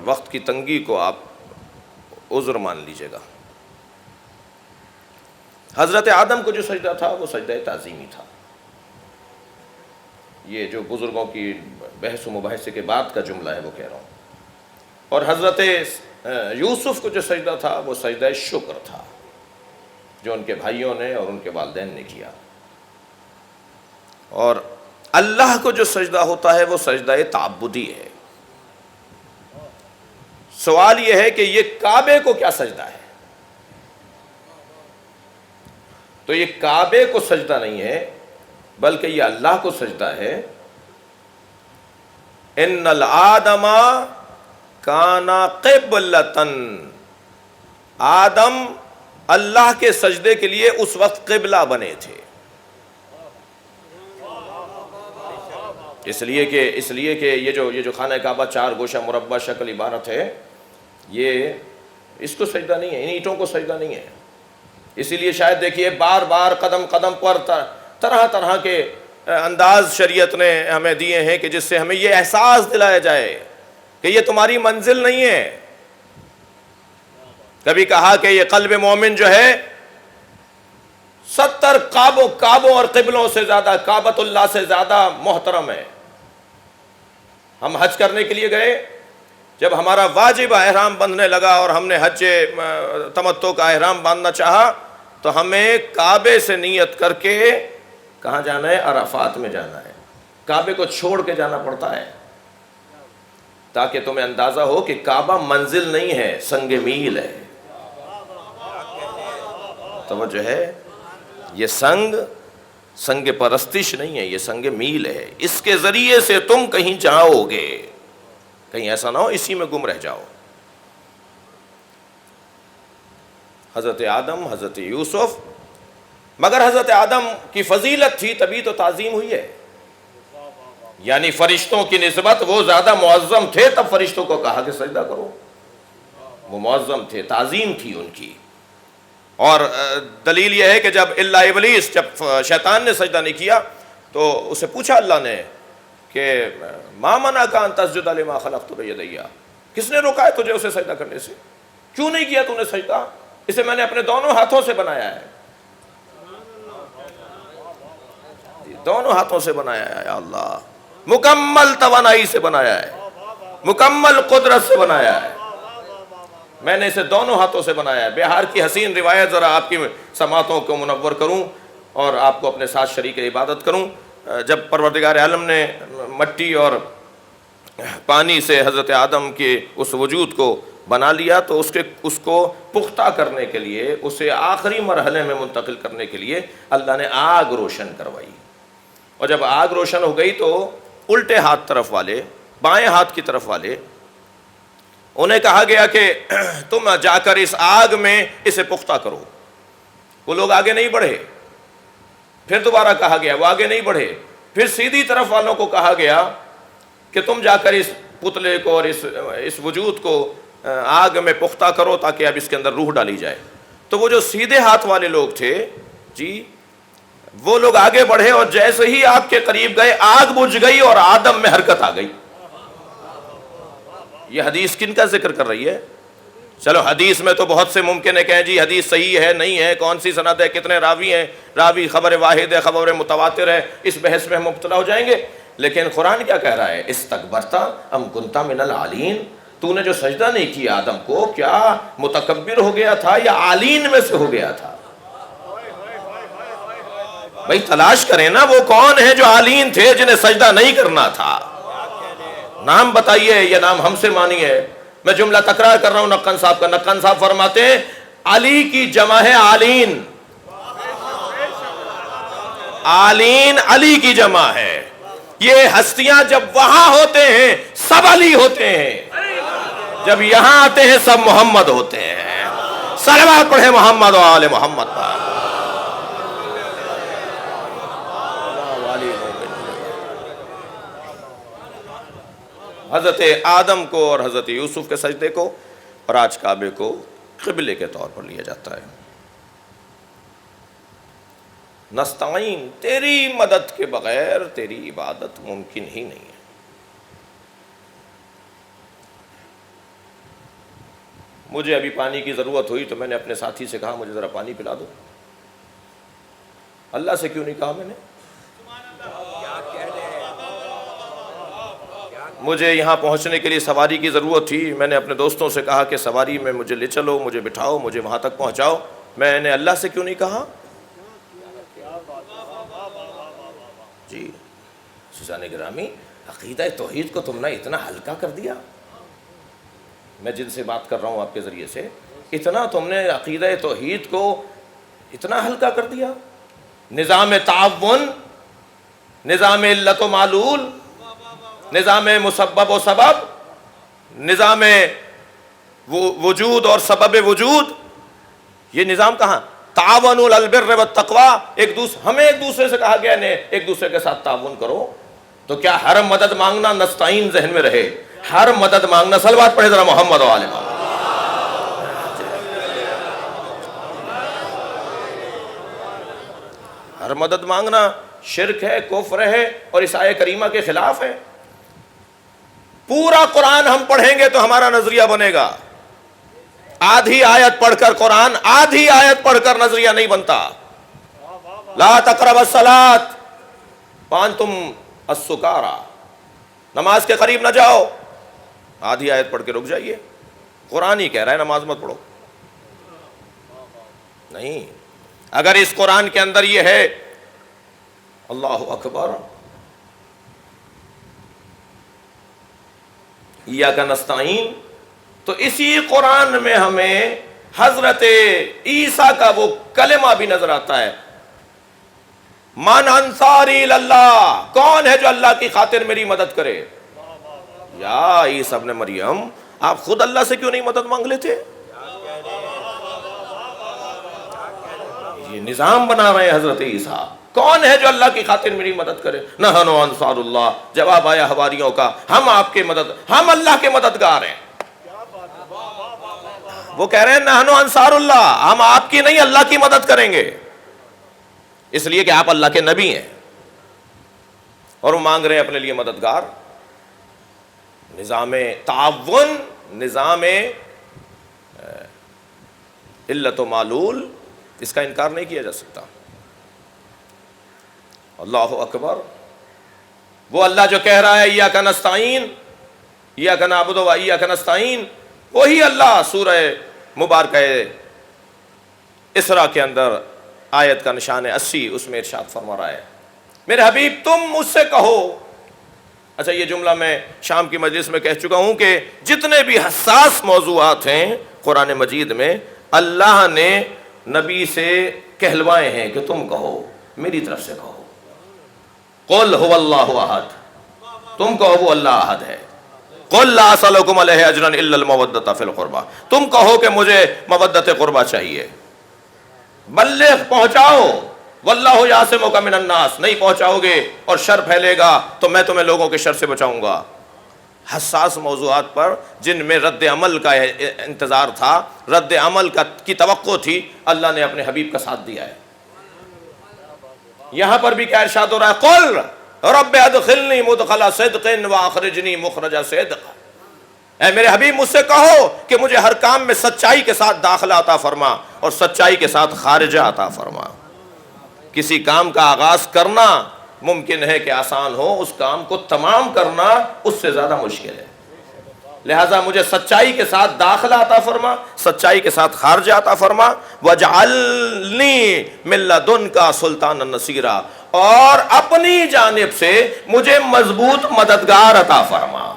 وقت کی تنگی کو آپ عذر مان لیجئے گا۔ حضرت آدم کو جو سجدہ تھا وہ سجدہ تعظیمی تھا، یہ جو بزرگوں کی بحث و مباحثے کے بعد کا جملہ ہے وہ کہہ رہا ہوں۔ اور حضرت یوسف کو جو سجدہ تھا وہ سجدہ شکر تھا، جو ان کے بھائیوں نے اور ان کے والدین نے کیا۔ اور اللہ کو جو سجدہ ہوتا ہے وہ سجدہ تعبدی ہے۔ سوال یہ ہے کہ یہ کعبے کو کیا سجدہ ہے؟ تو یہ کعبے کو سجدہ نہیں ہے بلکہ یہ اللہ کو سجدہ ہے۔ ان الآدم کان قبلۃ، آدم اللہ کے سجدے کے لیے اس وقت قبلہ بنے تھے، اس لیے کہ یہ جو خانہ کعبہ 4 گوشہ مربع شکل عبارت ہے، یہ اس کو سجدہ نہیں ہے، ان اینٹوں کو سجدہ نہیں ہے۔ اسی لیے شاید دیکھیے بار بار قدم قدم پر طرح طرح کے انداز شریعت نے ہمیں دیے ہیں کہ جس سے ہمیں یہ احساس دلایا جائے کہ یہ تمہاری منزل نہیں ہے۔ کبھی کہا کہ یہ قلب مومن جو ہے 70 کعبوں اور قبلوں سے زیادہ، کعبۃ اللہ سے زیادہ محترم ہے۔ ہم حج کرنے کے لیے گئے، جب ہمارا واجب احرام بندھنے لگا اور ہم نے حج تمتع کا احرام باندھنا چاہا تو ہمیں کعبے سے نیت کر کے کہاں جانا ہے؟ عرفات میں جانا ہے۔ کعبے کو چھوڑ کے جانا پڑتا ہے تاکہ تمہیں اندازہ ہو کہ کعبہ منزل نہیں ہے، سنگ میل ہے۔ توجہ ہے، یہ سنگ پرستش نہیں ہے، یہ سنگ میل ہے۔ اس کے ذریعے سے تم کہیں جاؤ گے، کہیں ایسا نہ ہو اسی میں گم رہ جاؤ۔ حضرت آدم، حضرت یوسف، مگر حضرت آدم کی فضیلت تھی تبھی تو تعظیم ہوئی ہے، یعنی فرشتوں کی نسبت وہ زیادہ معظم تھے، تب فرشتوں کو کہا کہ سجدہ کرو، وہ معظم تھے، تعظیم تھی ان کی۔ اور دلیل یہ ہے کہ جب الا ابلیس، جب شیطان نے سجدہ نہیں کیا تو اسے پوچھا اللہ نے کہ ما منعک ان تسجد لما خلقت بیدی، کس نے روکا ہے تجھے اسے سجدہ کرنے سے؟ کیوں نہیں کیا تو نے سجدہ؟ اسے میں نے اپنے دونوں ہاتھوں سے بنایا ہے۔ دونوں ہاتھوں سے بنایا ہے یا اللہ، مکمل توانائی سے بنایا ہے، مکمل قدرت سے بنایا ہے، میں نے اسے دونوں ہاتھوں سے بنایا ہے۔ بہار کی حسین روایت ذرا آپ کی سماعتوں کو منور کروں اور آپ کو اپنے ساتھ شریک عبادت کروں۔ جب پروردگار عالم نے مٹی اور پانی سے حضرت آدم کے اس وجود کو بنا لیا تو اس کو پختہ کرنے کے لیے، اسے آخری مرحلے میں منتقل کرنے کے لیے اللہ نے آگ روشن کروائی، اور جب آگ روشن ہو گئی تو الٹے ہاتھ طرف والے، بائیں ہاتھ کی طرف والے، انہیں کہا گیا کہ تم جا کر اس آگ میں اسے پختہ کرو۔ وہ لوگ آگے نہیں بڑھے، پھر دوبارہ کہا گیا، وہ آگے نہیں بڑھے، پھر سیدھی طرف والوں کو کہا گیا کہ تم جا کر اس پتلے کو اور اس وجود کو آگ میں پختہ کرو تاکہ اب اس کے اندر روح ڈالی جائے۔ تو وہ جو سیدھے ہاتھ والے لوگ تھے جی، وہ لوگ آگے بڑھے، اور جیسے ہی آگ کے قریب گئے آگ بجھ گئی اور آدم میں حرکت آ گئی۔ یہ حدیث کن کا ذکر کر رہی ہے؟ چلو حدیث میں تو بہت سے ممکن ہے کہ جی حدیث صحیح ہے نہیں ہے، کون سی سند ہے، کتنے راوی ہیں، راوی خبر واحد ہے، خبر متواتر ہے، اس بحث میں ہم مبتلا ہو جائیں گے۔ لیکن قرآن کیا کہہ رہا ہے؟ استکبرتا ام کنتا من العالین، تو نے جو سجدہ نہیں کیا آدم کو، کیا متکبر ہو گیا تھا یا عالین میں سے ہو گیا تھا؟ بھئی تلاش کریں نا، وہ کون ہے جو عالین تھے جنہیں سجدہ نہیں کرنا تھا؟ نام بتائیے، یہ نام ہم سے مانی ہے۔ میں جملہ تکرار کر رہا ہوں نقن صاحب کا۔ نقن صاحب فرماتے ہیں علی کی جمع ہے عالین، عالین علی کی جمع ہے۔ یہ ہستیاں جب وہاں ہوتے ہیں سب علی ہوتے ہیں، جب یہاں آتے ہیں سب محمد ہوتے ہیں۔ صلوات پڑھے محمد و آل محمد پر۔ حضرت آدم کو اور حضرت یوسف کے سجدے کو اور آج کعبے کو قبلے کے طور پر لیا جاتا ہے۔ نستعین، تیری مدد کے بغیر تیری عبادت ممکن ہی نہیں ہے۔ مجھے ابھی پانی کی ضرورت ہوئی تو میں نے اپنے ساتھی سے کہا مجھے ذرا پانی پلا دو۔ اللہ سے کیوں نہیں کہا میں نے؟ مجھے یہاں پہنچنے کے لیے سواری کی ضرورت تھی، میں نے اپنے دوستوں سے کہا کہ سواری میں مجھے لے چلو، مجھے بٹھاؤ، مجھے وہاں تک پہنچاؤ۔ میں نے اللہ سے کیوں نہیں کہا؟ جی سوزان گرامی، عقیدہ توحید کو تم نے اتنا ہلکا کر دیا۔ میں جن سے بات کر رہا ہوں آپ کے ذریعے سے، اتنا تم نے عقیدہ توحید کو اتنا ہلکا کر دیا۔ نظام تعاون، نظام علت و معلول، نظام مسبب و سبب، نظام وجود اور سبب وجود، یہ نظام کہاں؟ تعاونوا علی البر والتقوی، ہمیں ایک دوسرے سے کہا گیا نے ایک دوسرے کے ساتھ تعاون کرو۔ تو کیا ہر مدد مانگنا نستعین ذہن میں رہے؟ ہر مدد مانگنا، صلوات پڑھے ذرا محمد و آل محمد۔ ہر مدد مانگنا شرک ہے، کفر ہے اور اس آیہ کریمہ کے خلاف ہے۔ پورا قرآن ہم پڑھیں گے تو ہمارا نظریہ بنے گا۔ آدھی آیت پڑھ کر قرآن، آدھی آیت پڑھ کر نظریہ نہیں بنتا۔ لا تقربوا الصلاۃ وانتم السکارى، نماز کے قریب نہ جاؤ، آدھی آیت پڑھ کے رک جائیے۔ قرآن ہی کہہ رہا ہے نماز مت پڑھو۔ نہیں، اگر اس قرآن کے اندر یہ ہے اللہ اکبر ایاک نستعین، تو اسی قرآن میں ہمیں حضرت عیسیٰ کا وہ کلمہ بھی نظر آتا ہے، من انصاری اللہ، کون ہے جو اللہ کی خاطر میری مدد کرے؟ یا عیسیٰ ابن مریم، آپ خود اللہ سے کیوں نہیں مدد مانگ لیتے؟ یہ نظام بنا رہے ہیں حضرت عیسیٰ، کون ہے جو اللہ کی خاطر میری مدد کرے؟ نحن انصار اللہ، جواب آیا حواریوں کا، ہم آپ کے ہم اللہ کے مددگار ہیں۔ وہ کہہ رہے ہیں نحن انصار اللہ، ہم آپ کی نہیں اللہ کی مدد کریں گے، اس لیے کہ آپ اللہ کے نبی ہیں، اور وہ مانگ رہے ہیں اپنے لیے مددگار۔ نظام تعاون، نظام علت و معلول، اس کا انکار نہیں کیا جا سکتا۔ اللہ اکبر. وہ اللہ جو کہہ رہا ہے ایاک نستعین، ایاک نعبد و ایاک نستعین، وہی اللہ سورہ مبارکہ اسراء کے اندر آیت کا نشان 80 اس میں ارشاد فرما رہا ہے میرے حبیب تم مجھ سے کہو. اچھا یہ جملہ میں شام کی مجلس میں کہہ چکا ہوں کہ جتنے بھی حساس موضوعات ہیں قرآن مجید میں اللہ نے نبی سے کہلوائے ہیں کہ تم کہو، میری طرف سے کہو. قل هو اللہ احد، تم کہو وہ اللہ احد ہے. قل لا اسألکم علیہ اجرا الا المودۃ فی القربى، تم کہو کہ مجھے مودت قربہ چاہیے. بلغ، پہنچاؤ. واللہ یعصمک من الناس، نہیں پہنچاؤ گے اور شر پھیلے گا تو میں تمہیں لوگوں کے شر سے بچاؤں گا. حساس موضوعات پر جن میں رد عمل کا انتظار تھا، رد عمل کی توقع تھی، اللہ نے اپنے حبیب کا ساتھ دیا ہے. یہاں پر بھی کیا ارشاد ہو رہا ہے؟ قل رب ادخلنی مدخل صدق واخرجنی مخرج صدق. اے میرے حبیب مجھ سے کہو کہ مجھے ہر کام میں سچائی کے ساتھ داخلہ عطا فرما اور سچائی کے ساتھ خارجہ عطا فرما. کسی کام کا آغاز کرنا ممکن ہے کہ آسان ہو، اس کام کو تمام کرنا اس سے زیادہ مشکل ہے. لہٰذا مجھے سچائی کے ساتھ داخلہ عطا فرما، سچائی کے ساتھ خارجہ عطا فرما. وَاجْعَلْنِي مِن لَّدُنْكَ سُلْطَانًا نَصِيرًا، اور اپنی جانب سے مجھے مضبوط مددگار عطا فرما.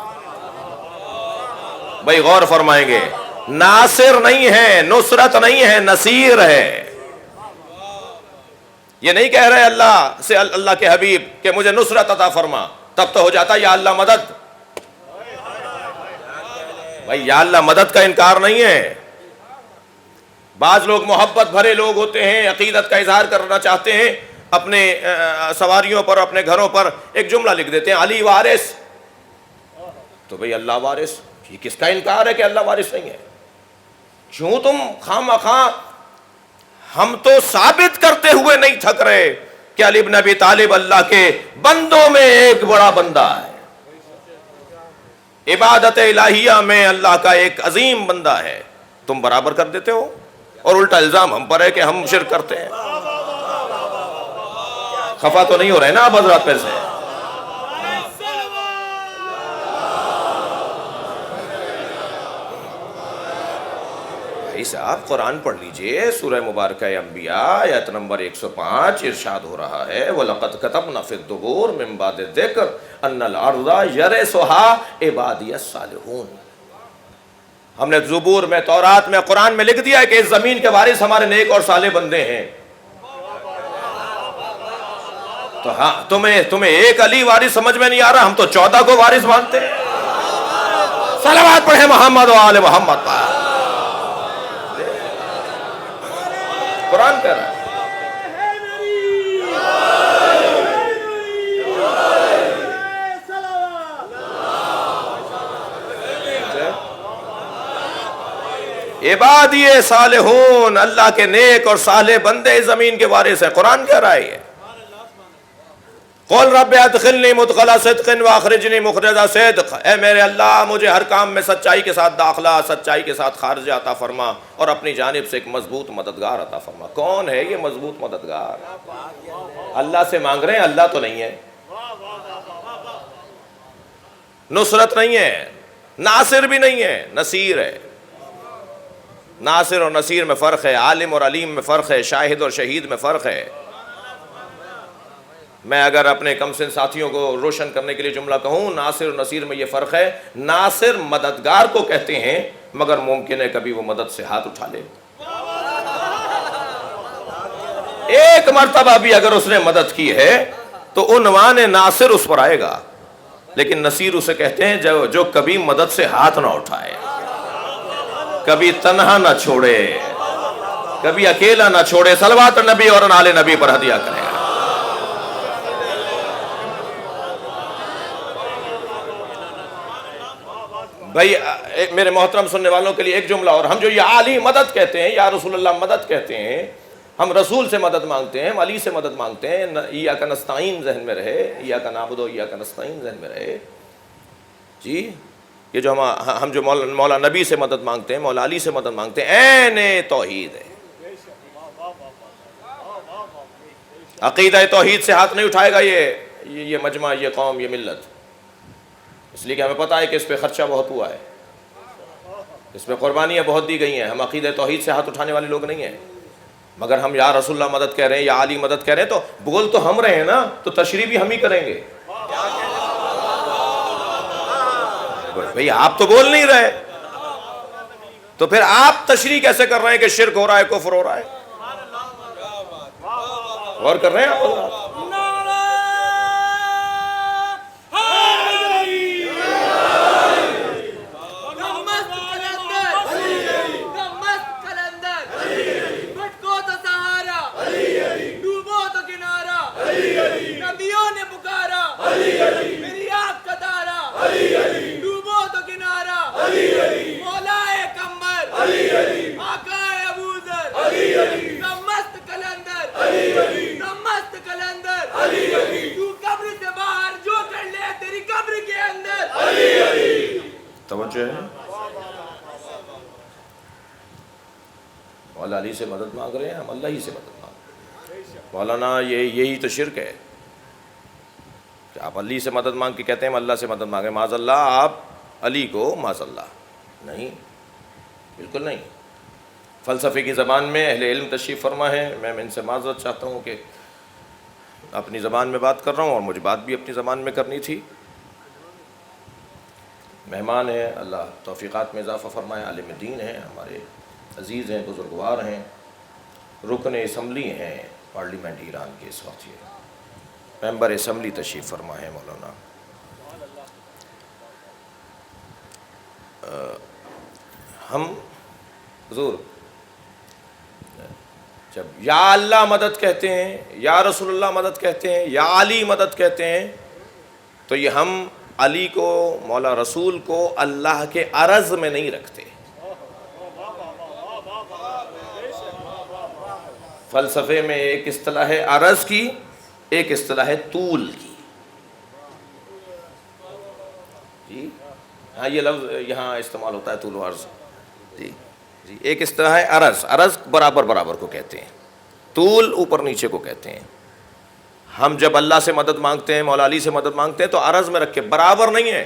بھائی غور فرمائیں گے، ناصر نہیں ہے، نصرت نہیں ہے، نصیر ہے. یہ نہیں کہہ رہے اللہ سے اللہ کے حبیب کہ مجھے نصرت عطا فرما، تب تو ہو جاتا یا اللہ مدد. بھائی یا اللہ مدد کا انکار نہیں ہے. بعض لوگ محبت بھرے لوگ ہوتے ہیں، عقیدت کا اظہار کرنا چاہتے ہیں، اپنے سواریوں پر، اپنے گھروں پر ایک جملہ لکھ دیتے ہیں علی وارث. تو بھئی اللہ وارث، یہ کس کا انکار ہے کہ اللہ وارث نہیں ہے؟ کیوں تم خواہ ہم تو ثابت کرتے ہوئے نہیں تھک رہے کہ علی بن ابی طالب اللہ کے بندوں میں ایک بڑا بندہ ہے، عبادت الہیہ میں اللہ کا ایک عظیم بندہ ہے. تم برابر کر دیتے ہو اور الٹا الزام ہم پر ہے کہ ہم شرک کرتے ہیں. خفا تو نہیں ہو رہے نا آپ حضرات پہ سے؟ صاحب قرآن پڑھ لیجئے، سورہ مبارکہ انبیاء آیت نمبر 105 ارشاد ہو رہا ہے وَلَقَدْ كَتَبْنَا فِي الزُّبُورِ مِن بَعْدِ الذِّكْرِ أَنَّ الْأَرْضَ يَرِثُهَا عِبَادِيَ الصَّالِحُونَ. ہم نے زبور میں، تورات میں، قرآن میں لکھ دیا ہے کہ اس زمین کے وارث ہمارے نیک اور صالح بندے ہیں. تو ہاں تمہیں ایک علی وارث سمجھ میں نہیں آ رہا، ہم تو 14 کو وارث مانتے ہیں. صلوات پڑھیں محمد و آل محمد پر. قرآن کہہ رہا ہے. عبادی صالحون، اللہ کے نیک اور صالح بندے زمین کے وارث ہیں. قرآن کہہ رہا ہے یہ. قل رب ادخلنی مدخل صدق واخرجنی مخرج صدق. اے میرے اللہ مجھے ہر کام میں سچائی کے ساتھ داخلہ، سچائی کے ساتھ خارجہ عطا فرما اور اپنی جانب سے ایک مضبوط مددگار عطا فرما. کون ہے یہ مضبوط مددگار؟ اللہ سے مانگ رہے ہیں، اللہ تو نہیں ہے. نصرت نہیں ہے، ناصر بھی نہیں ہے، نصیر ہے. ناصر اور نصیر میں فرق ہے، عالم اور علیم میں فرق ہے، شاہد اور شہید میں فرق ہے. میں اگر اپنے کم سن ساتھیوں کو روشن کرنے کے لیے جملہ کہوں، ناصر اور نصیر میں یہ فرق ہے. ناصر مددگار کو کہتے ہیں، مگر ممکن ہے کبھی وہ مدد سے ہاتھ اٹھا لے. ایک مرتبہ بھی اگر اس نے مدد کی ہے تو عنوان ناصر اس پر آئے گا. لیکن نصیر اسے کہتے ہیں جو کبھی مدد سے ہاتھ نہ اٹھائے، کبھی تنہا نہ چھوڑے، کبھی اکیلا نہ چھوڑے. صلوات نبی اور آل نبی پر ہدیہ کریں. بھائی میرے محترم سننے والوں کے لیے ایک جملہ اور. ہم جو یہ علی مدد کہتے ہیں، یا رسول اللہ مدد کہتے ہیں، ہم رسول سے مدد مانگتے ہیں، ہم علی سے مدد مانگتے ہیں. ایاک نستعین ذہن میں رہے، ایاک نعبد و ایاک نستعین ذہن میں رہے. جی یہ جو ہم جو مولا نبی سے مدد مانگتے ہیں، مولا علی سے مدد مانگتے ہیں، عین توحید ہے. عقیدہ توحید سے ہاتھ نہیں اٹھائے گا یہ مجمع، یہ قوم، یہ ملت، اس لیے کہ ہمیں پتہ ہے کہ اس پہ خرچہ بہت ہوا ہے، اس پہ قربانیاں بہت دی گئی ہیں. ہم عقیدہ توحید سے ہاتھ اٹھانے والے لوگ نہیں ہیں، مگر ہم یا رسول اللہ مدد کہہ رہے ہیں، یا علی مدد کہہ رہے ہیں، تو بول تو ہم رہے ہیں نا، تو تشریح بھی ہم ہی کریں گے. بھئی آپ تو بول نہیں رہے، تو پھر آپ تشریح کیسے کر رہے ہیں کہ شرک ہو رہا ہے، کفر ہو رہا ہے؟ غور کر رہے ہیں آپ؟ توجہ ہے؟ مولا علی سے مدد مانگ رہے ہیں، ہم اللہ ہی سے مدد مانگ رہے ہیں. مولانا یہی تو شرک ہے کہ آپ علی سے مدد مانگ کے کہتے ہیں ہم اللہ سے مدد مانگ رہے ہیں. معاذ اللہ، آپ علی کو معاذ اللہ نہیں، بالکل نہیں. فلسفے کی زبان میں اہل علم تشریف فرما ہے. میں ان سے معذرت چاہتا ہوں کہ اپنی زبان میں بات کر رہا ہوں، اور مجھے بات بھی اپنی زبان میں کرنی تھی. مہمان ہیں، اللہ توفیقات میں اضافہ فرمائے. عالم دین ہیں، ہمارے عزیز ہیں، بزرگوار ہیں، رکن اسمبلی ہیں پارلیمنٹ ایران کے. اس وقت یہ ممبر اسمبلی تشریف فرما ہے مولانا. ہم حضور جب یا اللہ مدد کہتے ہیں، یا رسول اللہ مدد کہتے ہیں، یا علی مدد کہتے ہیں، تو یہ ہم علی کو، مولا رسول کو اللہ کے عرض میں نہیں رکھتے. فلسفے میں ایک اصطلاح ہے عرض کی، ایک اصطلاح ہے طول کی. جی ہاں، یہ لفظ یہاں استعمال ہوتا ہے، طول و عرض. جی جی، ایک اصطلاح ہے عرض. عرض برابر برابر کو کہتے ہیں، طول اوپر نیچے کو کہتے ہیں. ہم جب اللہ سے مدد مانگتے ہیں، مولا علی سے مدد مانگتے ہیں، تو عرض میں رکھ کے، برابر نہیں ہے،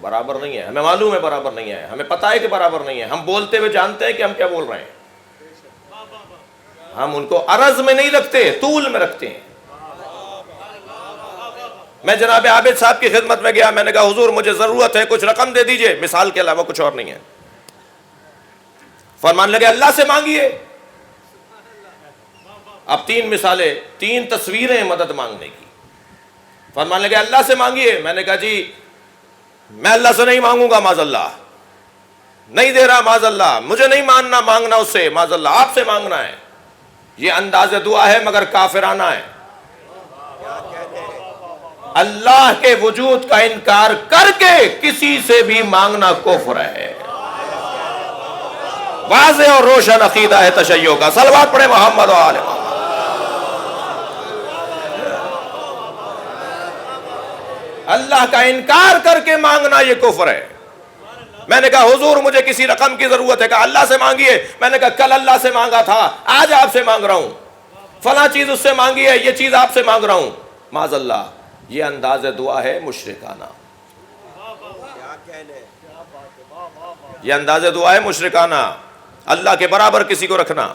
برابر نہیں ہے. ہمیں معلوم ہے برابر نہیں ہے، ہمیں پتہ ہے کہ برابر نہیں ہے. ہم بولتے ہوئے جانتے ہیں کہ ہم کیا بول رہے ہیں. ہم ان کو عرض میں نہیں رکھتے، طول میں رکھتے ہیں. میں جناب عابد صاحب کی خدمت میں گیا، میں نے کہا حضور مجھے ضرورت ہے، کچھ رقم دے دیجئے، مثال کے علاوہ کچھ اور نہیں ہے. فرمان لگے اللہ سے مانگیے. اب 3 مثالیں، 3 تصویریں مدد مانگنے کی. فرمان لگے اللہ سے مانگیے. میں نے کہا جی میں اللہ سے نہیں مانگوں گا، معاذ اللہ، نہیں دے رہا، معاذ اللہ، مجھے نہیں مانگنا اس سے، معاذ اللہ، آپ سے مانگنا ہے. یہ انداز دعا ہے مگر کافرانہ ہے. اللہ کے وجود کا انکار کر کے کسی سے بھی مانگنا کفر ہے. واضح اور روشن عقیدہ ہے تشیع کا. صلوات پڑھے محمد و آل محمد. اللہ کا انکار کر کے مانگنا یہ کفر ہے. میں نے کہا حضور مجھے کسی رقم کی ضرورت ہے، کہا اللہ سے مانگیے. میں نے کہا کل اللہ سے مانگا تھا، آج آپ سے مانگ رہا ہوں. فلاں چیز اس سے مانگی ہے، یہ چیز آپ سے مانگ رہا ہوں. معاذ اللہ، یہ انداز دعا ہے مشرکانہ. یہ انداز دعا ہے مشرکانہ. اللہ کے برابر کسی کو رکھنا،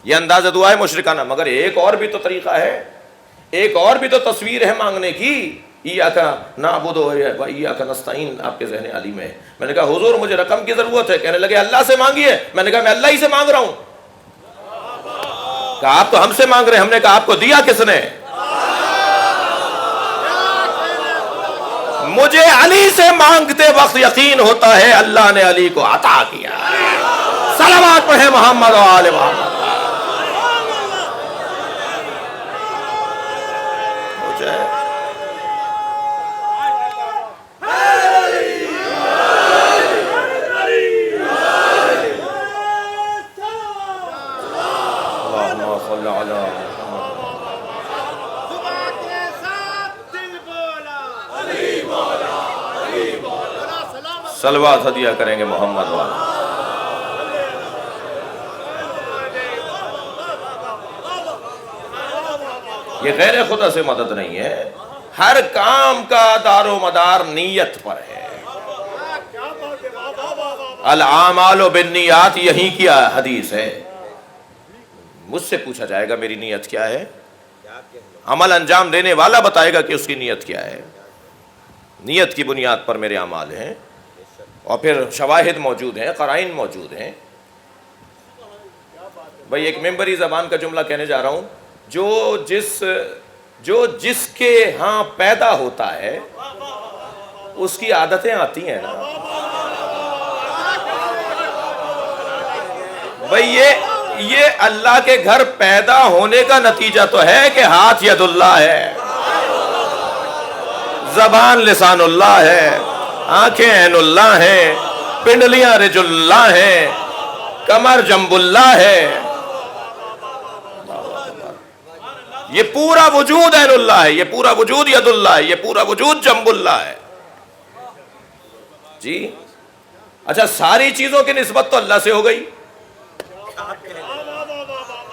یہ انداز دعا ہے مشرکانہ. مگر ایک اور بھی تو طریقہ ہے، ایک اور بھی تو تصویر ہے مانگنے کی. ایاک نعبد و ایاک نستعین آپ کے ذہن علی میں. میں نے کہا حضور مجھے رقم کی ضرورت ہے. کہنے لگے اللہ سے مانگیے. میں نے کہا میں اللہ ہی سے مانگ رہا ہوں. کہا آپ تو ہم سے مانگ رہے ہیں. ہم نے کہا آپ کو دیا کس نے؟ مجھے علی سے مانگتے وقت یقین ہوتا ہے اللہ نے علی کو عطا کیا. صلوات پڑھے محمد و آل محمد. صلوات ہدیہ کریں گے محمد والا. یہ غیر خدا سے مدد نہیں ہے، ہر کام کا دار و مدار نیت پر ہے۔ الاعمال بالنیات یہی کیا حدیث ہے۔ مجھ سے پوچھا جائے گا میری نیت کیا ہے، عمل انجام دینے والا بتائے گا کہ اس کی نیت کیا ہے۔ نیت کی بنیاد پر میرے اعمال ہیں، اور پھر شواہد موجود ہیں، قرائن موجود ہیں۔ بھائی ایک ممبری زبان کا جملہ کہنے جا رہا ہوں، جو جس کے ہاں پیدا ہوتا ہے اس کی عادتیں آتی ہیں نا۔ بھئی یہ اللہ کے گھر پیدا ہونے کا نتیجہ تو ہے کہ ہاتھ ید اللہ ہے، زبان لسان اللہ ہے، آنکھیں عین اللہ ہیں، پنڈلیاں رجل اللہ ہیں، کمر جنب اللہ ہے، یہ پورا وجود عین اللہ ہے، یہ پورا وجود ید اللہ ہے، یہ پورا وجود جنب اللہ ہے جی۔ اچھا ساری چیزوں کی نسبت تو اللہ سے ہو گئی۔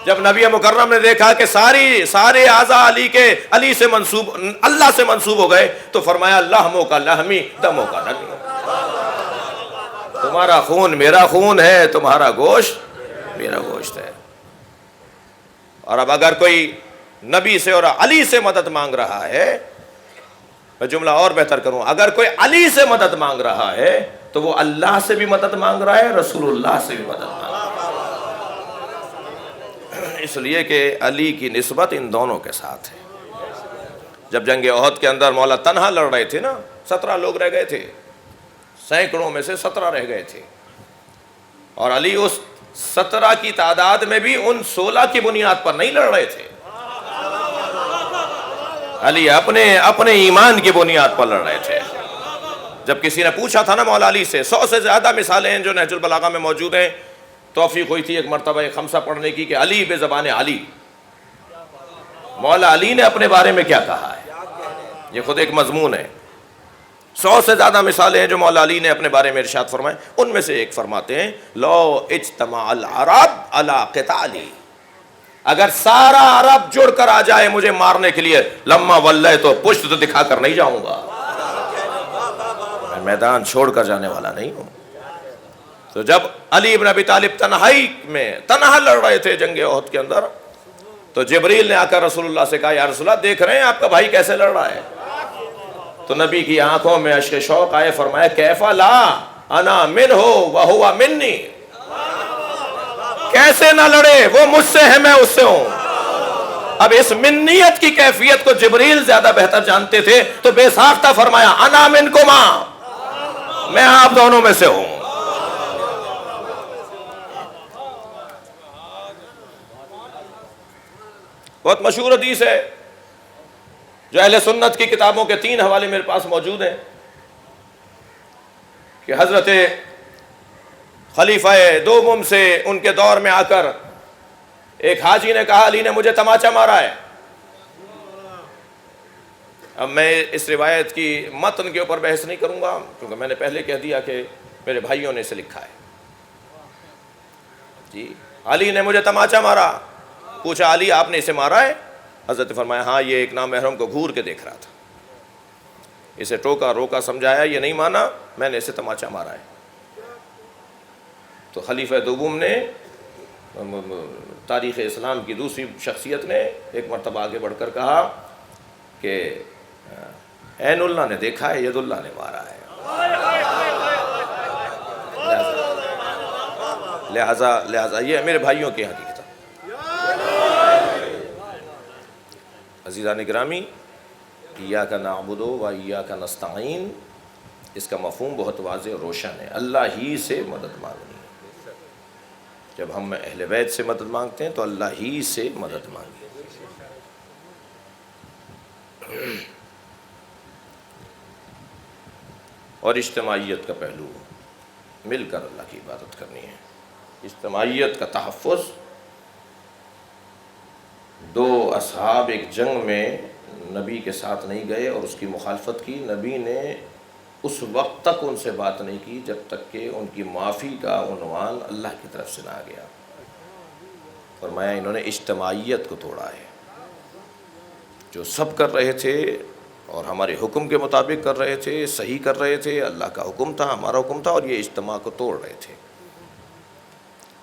جب نبی مکرم نے دیکھا کہ سارے اعضاء علی سے منسوب، اللہ سے منسوب ہو گئے، تو فرمایا لحموں کا لحمی دموں کا دمی، تمہارا خون میرا خون ہے، تمہارا گوشت میرا گوشت ہے۔ اور اب اگر کوئی نبی سے اور علی سے مدد مانگ رہا ہے، میں جملہ اور بہتر کروں، اگر کوئی علی سے مدد مانگ رہا ہے تو وہ اللہ سے بھی مدد مانگ رہا ہے، رسول اللہ سے بھی مدد مانگ رہا ہے، اس لیے کہ علی کی نسبت ان دونوں کے ساتھ ہے۔ جب جنگ احد کے اندر مولا تنہا لڑ رہے تھے نا، 17 لوگ رہ گئے تھے، سینکڑوں میں سے 17 رہ گئے تھے، اور علی اس 17 کی تعداد میں بھی ان 16 کی بنیاد پر نہیں لڑ رہے تھے، علی اپنے ایمان کی بنیاد پر لڑ رہے تھے۔ جب کسی نے پوچھا تھا نا مولا علی سے، 100 سے زیادہ مثالیں ہیں جو نہج البلاغہ میں موجود ہیں، توفیق ہوئی تھی ایک مرتبہ خمسہ پڑھنے کی کہ علی بے زبان علی، مولا علی نے اپنے بارے میں کیا کہا ہے، یہ خود ایک مضمون ہے۔ 100 سے زیادہ مثالیں ہیں جو مولا علی نے اپنے بارے میں ارشاد فرمائے، ان میں سے ایک فرماتے ہیں لو اجتمع العرب علی قتالی، اگر سارا عرب جڑ کر آ جائے مجھے مارنے کے لیے، لما ولے تو پشت تو دکھا کر نہیں جاؤں گا، میں میدان چھوڑ کر جانے والا نہیں ہوں۔ تو جب علی بن ابی طالب تنہائی میں تنہا لڑ رہے تھے جنگ احد کے اندر، تو جبریل نے آ کر رسول اللہ سے کہا یا رسول اللہ دیکھ رہے ہیں آپ کا بھائی کیسے لڑ رہا ہے؟ تو نبی کی آنکھوں میں اشک شوق آئے، فرمایا کیف لا انا منہ وہو منی، کیسے نہ لڑے، وہ مجھ سے ہے میں اس سے ہوں۔ اب اس منیت کی کیفیت کو جبریل زیادہ بہتر جانتے تھے، تو بے ساختہ فرمایا انا منکما، میں آپ دونوں میں سے ہوں۔ بہت مشہور حدیث ہے جو اہل سنت کی کتابوں کے 3 حوالے میرے پاس موجود ہیں، کہ حضرت خلیفہ دوم سے ان کے دور میں آ کر ایک حاجی نے کہا علی نے مجھے تماچا مارا ہے۔ اب میں اس روایت کی متن کے اوپر بحث نہیں کروں گا، کیونکہ میں نے پہلے کہہ دیا کہ میرے بھائیوں نے اسے لکھا ہے جی۔ علی نے مجھے تماچا مارا، پوچھا علی آپ نے اسے مارا ہے؟ حضرت فرمایا ہاں، یہ ایک نامحرم کو گھور کے دیکھ رہا تھا، اسے ٹوکا روکا سمجھایا، یہ نہیں مانا، میں نے اسے تماچا مارا ہے۔ تو خلیفہ دوم نے، تاریخ اسلام کی دوسری شخصیت نے، ایک مرتبہ آگے بڑھ کر کہا کہ عین اللہ نے دیکھا ہے، ید اللہ نے مارا ہے، لہذا یہ میرے بھائیوں کی حقیقت۔ عزیزان گرامی، ایاک نعبد و ایاک نستعین، اس کا مفہوم بہت واضح اور روشن ہے، اللہ ہی سے مدد مانگنی ہے۔ جب ہم اہل بیت سے مدد مانگتے ہیں تو اللہ ہی سے مدد مانگی۔ اور اجتماعیت کا پہلو، مل کر اللہ کی عبادت کرنی ہے، اجتماعیت کا تحفظ۔ 2 اصحاب ایک جنگ میں نبی کے ساتھ نہیں گئے اور اس کی مخالفت کی، نبی نے اس وقت تک ان سے بات نہیں کی جب تک کہ ان کی معافی کا عنوان اللہ کی طرف سے نہ آ گیا۔ فرمایا انہوں نے اجتماعیت کو توڑا ہے۔ جو سب کر رہے تھے اور ہمارے حکم کے مطابق کر رہے تھے، صحیح کر رہے تھے، اللہ کا حکم تھا، ہمارا حکم تھا، اور یہ اجتماع کو توڑ رہے تھے۔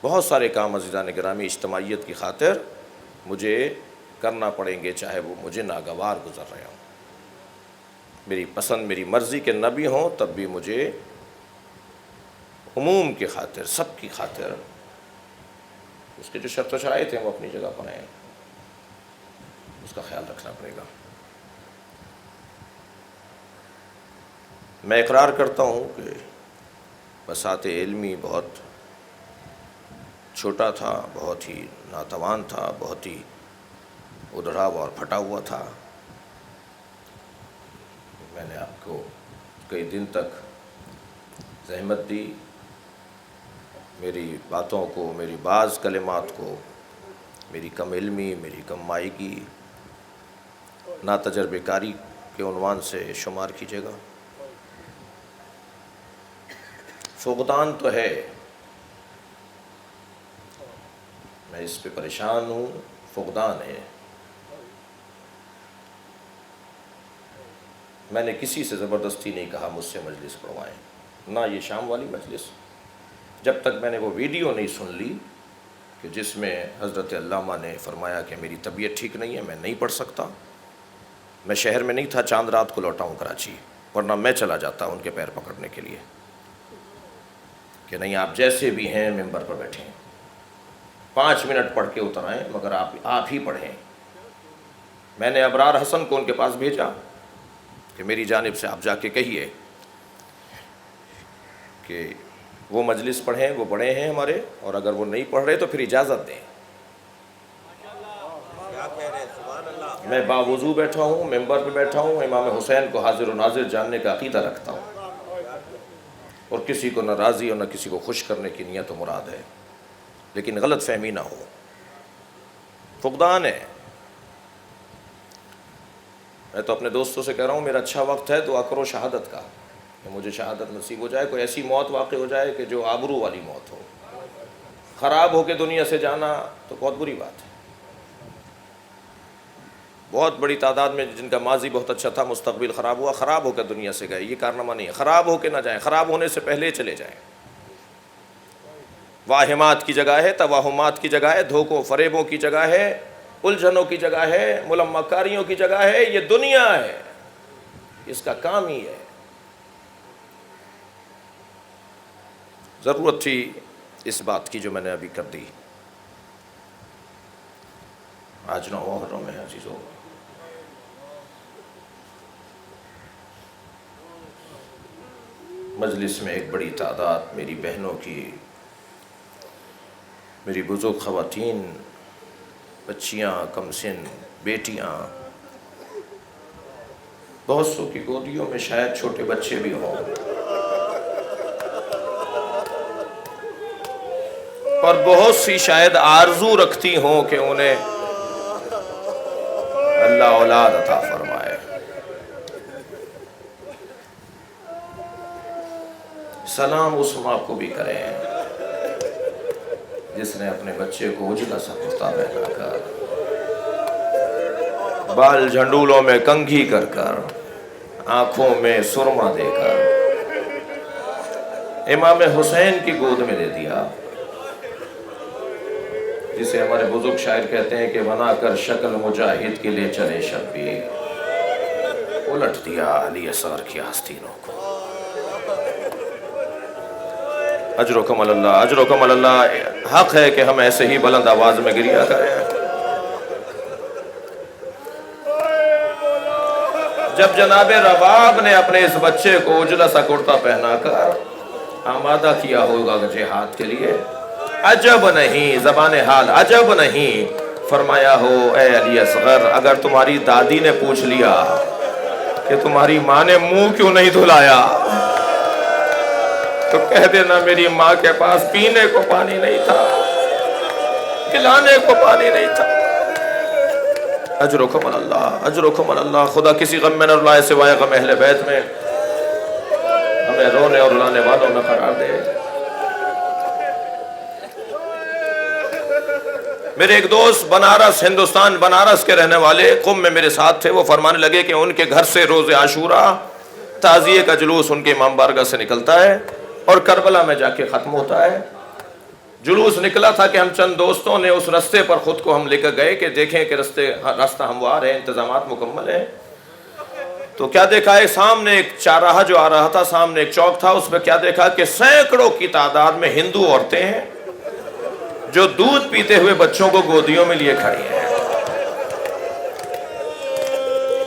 بہت سارے کام عزیزان گرامی اجتماعیت کی خاطر مجھے کرنا پڑیں گے، چاہے وہ مجھے ناگوار گزر رہے ہوں، میری پسند میری مرضی کے نہ بھی ہوں، تب بھی مجھے عموم کی خاطر، سب کی خاطر، اس کے جو شرط و شرائط ہیں وہ اپنی جگہ پر ہیں، اس کا خیال رکھنا پڑے گا۔ میں اقرار کرتا ہوں کہ بساط علمی بہت چھوٹا تھا، بہت ہی ناتوان تھا، بہت ہی ادھڑا ہوا اور پھٹا ہوا تھا۔ میں نے آپ کو کئی دن تک زحمت دی، میری باتوں کو، میری بعض کلمات کو میری کم علمی، میری کم مائیگی، ناتجربہ کاری کے عنوان سے شمار کیجیے گا۔ فقدان تو ہے، میں اس پہ پریشان ہوں، فقدان ہے۔ میں نے کسی سے زبردستی نہیں کہا مجھ سے مجلس پڑھوائیں، نہ یہ شام والی مجلس، جب تک میں نے وہ ویڈیو نہیں سن لی کہ جس میں حضرت علامہ نے فرمایا کہ میری طبیعت ٹھیک نہیں ہے، میں نہیں پڑھ سکتا۔ میں شہر میں نہیں تھا، چاند رات کو لوٹا ہوں کراچی، ورنہ میں چلا جاتا ان کے پیر پکڑنے کے لیے کہ نہیں، آپ جیسے بھی ہیں ممبر پر بیٹھیں، 5 منٹ پڑھ کے اتر آئیں، مگر آپ ہی پڑھیں۔ میں نے ابرار حسن کو ان کے پاس بھیجا کہ میری جانب سے آپ جا کے کہیے کہ وہ مجلس پڑھیں، وہ بڑے ہیں ہمارے، اور اگر وہ نہیں پڑھ رہے تو پھر اجازت دیں۔ میں باوضو بیٹھا ہوں، ممبر پہ بیٹھا ہوں، امام حسین کو حاضر و ناظر جاننے کا عقیدہ رکھتا ہوں، اور کسی کو نہ راضی اور نہ کسی کو خوش کرنے کی نیت و مراد ہے، لیکن غلط فہمی نہ ہو۔ فقدان ہے۔ میں تو اپنے دوستوں سے کہہ رہا ہوں، میرا اچھا وقت ہے، دعا کرو شہادت کا، کہ مجھے شہادت نصیب ہو جائے، کوئی ایسی موت واقع ہو جائے کہ جو آبرو والی موت ہو۔ خراب ہو کے دنیا سے جانا تو بہت بری بات ہے۔ بہت بڑی تعداد میں جن کا ماضی بہت اچھا تھا، مستقبل خراب ہوا، خراب ہو کے دنیا سے گئے، یہ کارنامہ نہیں ہے۔ خراب ہو کے نہ جائیں، خراب ہونے سے پہلے چلے جائیں۔ واہمات کی جگہ ہے، توہمات کی جگہ ہے، دھوکوں فریبوں کی جگہ ہے، الجھنوں کی جگہ ہے، ملمہ کاریوں کی جگہ ہے، یہ دنیا ہے، اس کا کام ہی ہے۔ ضرورت تھی اس بات کی جو میں نے ابھی کر دی۔ آج 9 محرم ہے عزیزو، مجلس میں ایک بڑی تعداد میری بہنوں کی، میری بزرگ خواتین، بچیاں، کم سن بیٹیاں، بہت سو کی گودیوں میں شاید چھوٹے بچے بھی ہوں، اور بہت سی شاید آرزو رکھتی ہوں کہ انہیں اللہ اولاد عطا فرمائے۔ سلام اس ماں کو بھی کریں جس نے اپنے بچے کو اجلا سا کرتا پہنا کر، بال جھنڈولوں میں کنگھی کر کر، آنکھوں میں سرما دے کر امام حسین کی گود میں دے دیا، جسے ہمارے بزرگ شاعر کہتے ہیں کہ بنا کر شکل مجاہد کے لیے چلے شبیر، الٹ دیا علی اصغر کی آستینوں کو۔ اجرکم اللہ، اجرکم اللہ۔ حق ہے کہ ہم ایسے ہی بلند آواز میں گریا کریں۔ جب جناب رباب نے اپنے اس بچے کو اجلا سا کرتا پہنا کر آمادہ کیا ہوگا جہاد کے لیے، عجب نہیں، زبان حال عجب نہیں، فرمایا ہو اے علی اصغر، اگر تمہاری دادی نے پوچھ لیا کہ تمہاری ماں نے منہ کیوں نہیں دھلایا تو کہہ دینا میری ماں کے پاس پینے کو پانی نہیں تھا، پلانے کو پانی نہیں تھا۔ اجرکم اللہ، اجرکم اللہ۔ خدا کسی غم میں نہ رلائے سوائے غم اہل بیت میں، ہمیں رونے اور رلانے والوں میں قرار دے۔ میرے ایک دوست بنارس، ہندوستان بنارس کے رہنے والے قم میں میرے ساتھ تھے، وہ فرمانے لگے کہ ان کے گھر سے روز عاشوراء تعزیے کا جلوس ان کے امام بارگاہ سے نکلتا ہے اور کربلا میں جا کے ختم ہوتا ہے۔ جلوس نکلا تھا کہ ہم چند دوستوں نے اس رستے پر خود کو ہم لے کر گئے کہ دیکھیں کہ راستہ ہموار ہے، انتظامات مکمل ہیں۔ تو کیا دیکھا ہے، سامنے ایک چارراہا جو آ رہا تھا، سامنے ایک چوک تھا، اس پہ کیا دیکھا کہ سینکڑوں کی تعداد میں ہندو عورتیں ہیں جو دودھ پیتے ہوئے بچوں کو گودیوں میں لیے کھڑی ہیں۔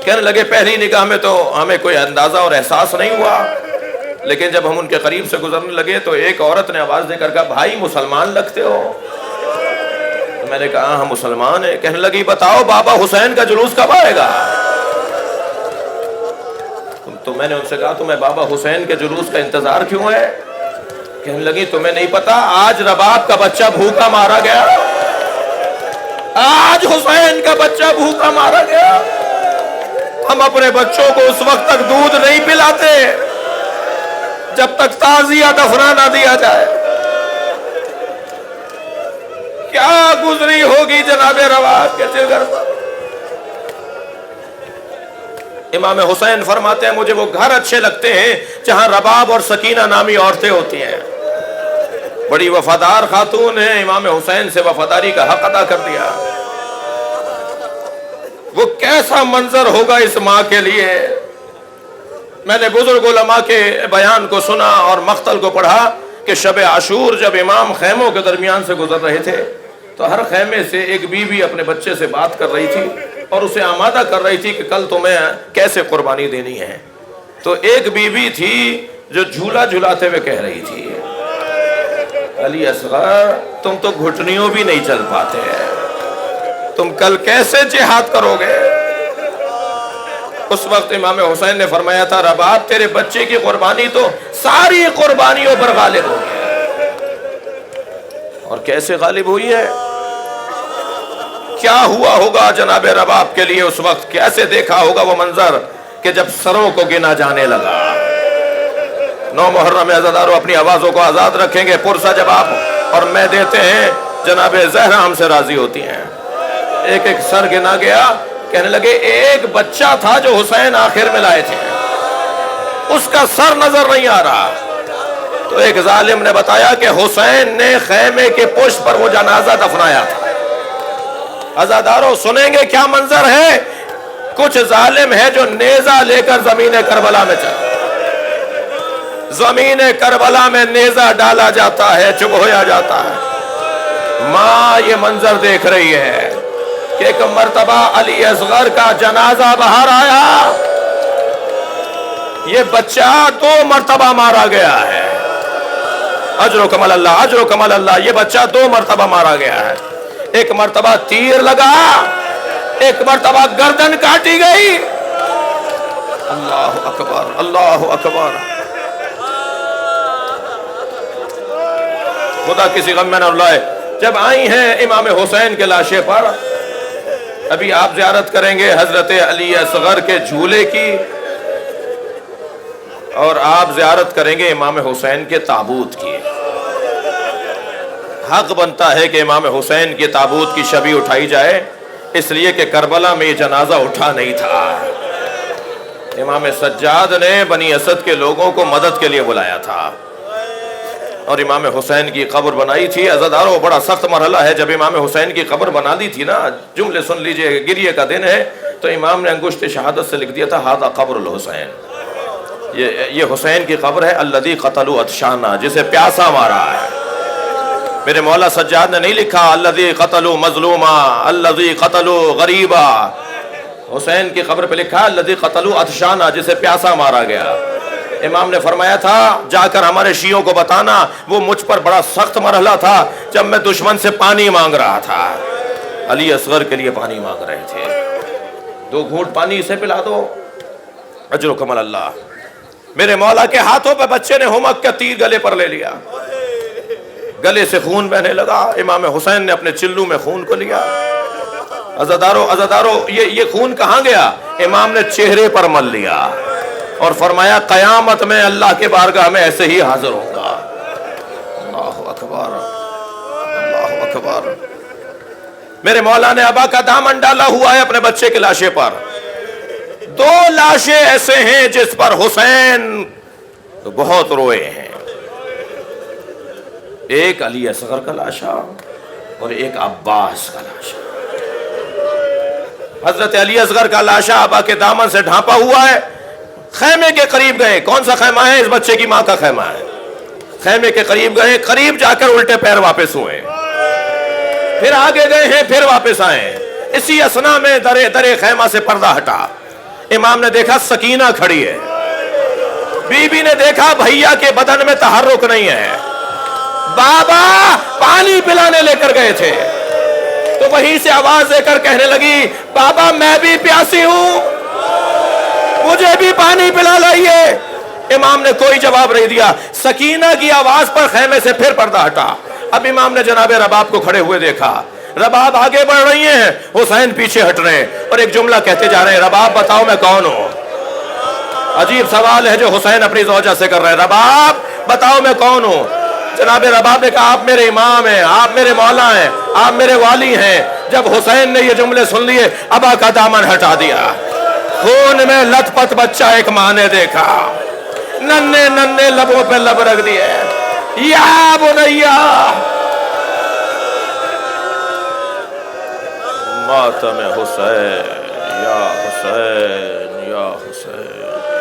کہنے لگے پہلی نگاہ میں تو ہمیں کوئی اندازہ اور احساس نہیں ہوا، لیکن جب ہم ان کے قریب سے گزرنے لگے تو ایک عورت نے آواز دے کر کہا بھائی مسلمان لگتے ہو؟ تو میں نے کہا ہم مسلمان ہیں۔ کہنے لگی بتاؤ بابا حسین کا جلوس کب آئے گا؟ تو میں نے ان سے کہا تمہیں بابا حسین کے جلوس کا انتظار کیوں ہے؟ کہنے لگی تمہیں نہیں پتا آج رباب کا بچہ بھوکا مارا گیا، آج حسین کا بچہ بھوکا مارا گیا۔ ہم اپنے بچوں کو اس وقت تک دودھ نہیں پلاتے جب تک تعزیہ دفنا نہ دیا جائے۔ کیا گزری ہوگی جناب رباب کے جگر پر۔ امام حسین فرماتے ہیں مجھے وہ گھر اچھے لگتے ہیں جہاں رباب اور سکینہ نامی عورتیں ہوتی ہیں۔ بڑی وفادار خاتون ہیں، امام حسین سے وفاداری کا حق ادا کر دیا۔ وہ کیسا منظر ہوگا اس ماں کے لیے۔ میں نے بزرگ علماء کے بیان کو سنا اور مقتل کو پڑھا کہ شب عاشور جب امام خیموں کے درمیان سے گزر رہے تھے تو ہر خیمے سے ایک بیوی اپنے بچے سے بات کر رہی تھی اور اسے آمادہ کر رہی تھی کہ کل تمہیں کیسے قربانی دینی ہے۔ تو ایک بیوی تھی جو جھولا جھلاتے ہوئے کہہ رہی تھی علی اصغر تم تو گھٹنیوں بھی نہیں چل پاتے ہیں، تم کل کیسے جہاد کرو گے؟ اس وقت امام حسین نے فرمایا تھا رباب تیرے بچے کی قربانی تو ساری قربانیوں پر غالب ہوئی ہے۔ اور کیسے غالب ہوئی ہے؟ کیا ہوا ہوگا جناب رباب کے لیے اس وقت، کیسے دیکھا ہوگا وہ منظر کہ جب سروں کو گنا جانے لگا۔ 9 محرم میں عزادارو اپنی آوازوں کو آزاد رکھیں گے، پرسہ جواب اور میں دیتے ہیں۔ جناب زہرا ہم سے راضی ہوتی ہیں۔ ایک ایک سر گنا گیا، کہنے لگے ایک بچہ تھا جو حسین آخر میں لائے تھے، اس کا سر نظر نہیں آ رہا۔ تو ایک ظالم نے بتایا کہ حسین نے خیمے کے پشت پر وہ جنازہ دفنایا تھا۔ عزادارو سنیں گے کیا منظر ہے۔ کچھ ظالم ہے جو نیزہ لے کر زمین کربلا میں چلا، زمین کربلا میں نیزہ ڈالا جاتا ہے، چبھویا جاتا ہے۔ ماں یہ منظر دیکھ رہی ہے کہ ایک مرتبہ علی اصغر کا جنازہ باہر آیا، یہ بچہ 2 مرتبہ مارا گیا ہے۔ اجر و کمال اللہ، اجر و کمال اللہ، یہ بچہ 2 مرتبہ مارا گیا ہے۔ ایک مرتبہ تیر لگا، ایک مرتبہ گردن کاٹی گئی۔ اللہ اکبر، اللہ اکبر۔ خدا کسی غم میں نہ رلائے۔ جب آئی ہیں امام حسین کے لاشے پر، ابھی آپ زیارت کریں گے حضرت علی اصغر کے جھولے کی، اور آپ زیارت کریں گے امام حسین کے تابوت کی۔ حق بنتا ہے کہ امام حسین کے تابوت کی شبی اٹھائی جائے، اس لیے کہ کربلا میں یہ جنازہ اٹھا نہیں تھا۔ امام سجاد نے بنی اسد کے لوگوں کو مدد کے لیے بلایا تھا اور امام حسین کی قبر بنائی تھی۔ عزادارو بڑا سخت مرحلہ ہے، جب امام حسین کی قبر بنا دی تھی نا، جملے سن لیجئے، گریے کا دن ہے، تو امام نے انگشت شہادت سے لکھ دیا تھا ھذا قبر الحسین، یہ حسین کی قبر ہے، الذی قتلوا عطشانا، جسے پیاسا مارا ہے۔ میرے مولا سجاد نے نہیں لکھا الذی قتلوا مظلوما، الذی قتلوا غریبا، حسین کی قبر پہ لکھا الذی قتلوا عطشانا، جسے پیاسا مارا گیا۔ امام نے فرمایا تھا جا کر ہمارے شیعوں کو بتانا وہ مجھ پر بڑا سخت مرحلہ تھا جب میں دشمن سے پانی مانگ رہا تھا۔ علی اصغر کے لیے پانی مانگ رہے تھے، 2 گھونٹ پانی اسے پلا دو، اجر و کمال اللہ۔ میرے مولا کے ہاتھوں پہ بچے نے ہمک کا تیر گلے پر لے لیا، گلے سے خون بہنے لگا۔ امام حسین نے اپنے چلو میں خون کو لیا۔ عزادارو یہ خون کہاں گیا؟ امام نے چہرے پر مل لیا اور فرمایا قیامت میں اللہ کے بارگاہ میں ایسے ہی حاضر ہوں گا۔ اللہ اکبر، اللہ اکبر۔ میرے مولا نے ابا کا دامن ڈالا ہوا ہے اپنے بچے کے لاشے پر. 2 لاشیں ایسے ہیں جس پر حسین بہت روئے ہیں. ایک علی اصغر کا لاشا اور ایک عباس کا لاشا. حضرت علی اصغر کا لاشا ابا کے دامن سے ڈھانپا ہوا ہے. خیمے کے قریب گئے. کون سا خیمہ ہے؟ اس بچے کی ماں کا خیمہ ہے. خیمے کے قریب گئے, قریب جا کر الٹے پیر واپس ہوئے. پھر آگے گئے ہیں, پھر واپس آئے. اسی اسنا میں درے خیمہ سے پردہ ہٹا. امام نے دیکھا سکینہ کھڑی ہے. بی بی نے دیکھا بھیا کے بدن میں تحرک نہیں ہے. بابا پانی پلانے لے کر گئے تھے تو وہیں سے آواز دے کر کہنے لگی, بابا میں بھی پیاسی ہوں, مجھے بھی پانی پلا لائیے. امام نے کوئی جواب نہیں دیا. سکینہ کی آواز پر خیمے سے پھر پردہ ہٹا. اب امام نے جناب رباب کو کھڑے ہوئے دیکھا. رباب آگے بڑھ رہی ہیں, حسین پیچھے ہٹ رہے ہیں اور ایک جملہ کہتے جا رہے ہیں, رباب بتاؤ میں کون ہوں. عجیب سوال ہے جو حسین اپنی زوجہ سے کر رہے ہیں, رباب بتاؤ میں کون ہوں. جناب رباب نے کہا آپ میرے امام ہیں, آپ میرے مولا ہیں, آپ میرے والی ہیں. جب حسین نے یہ جملے سن لیے ابا کا دامن ہٹا دیا. خون میں لت پت بچہ ایک ماں نے دیکھا, ننے ننے لبوں پہ لب رکھ دیے. یا بنیا ماتم حسین یا حسین یا حسین.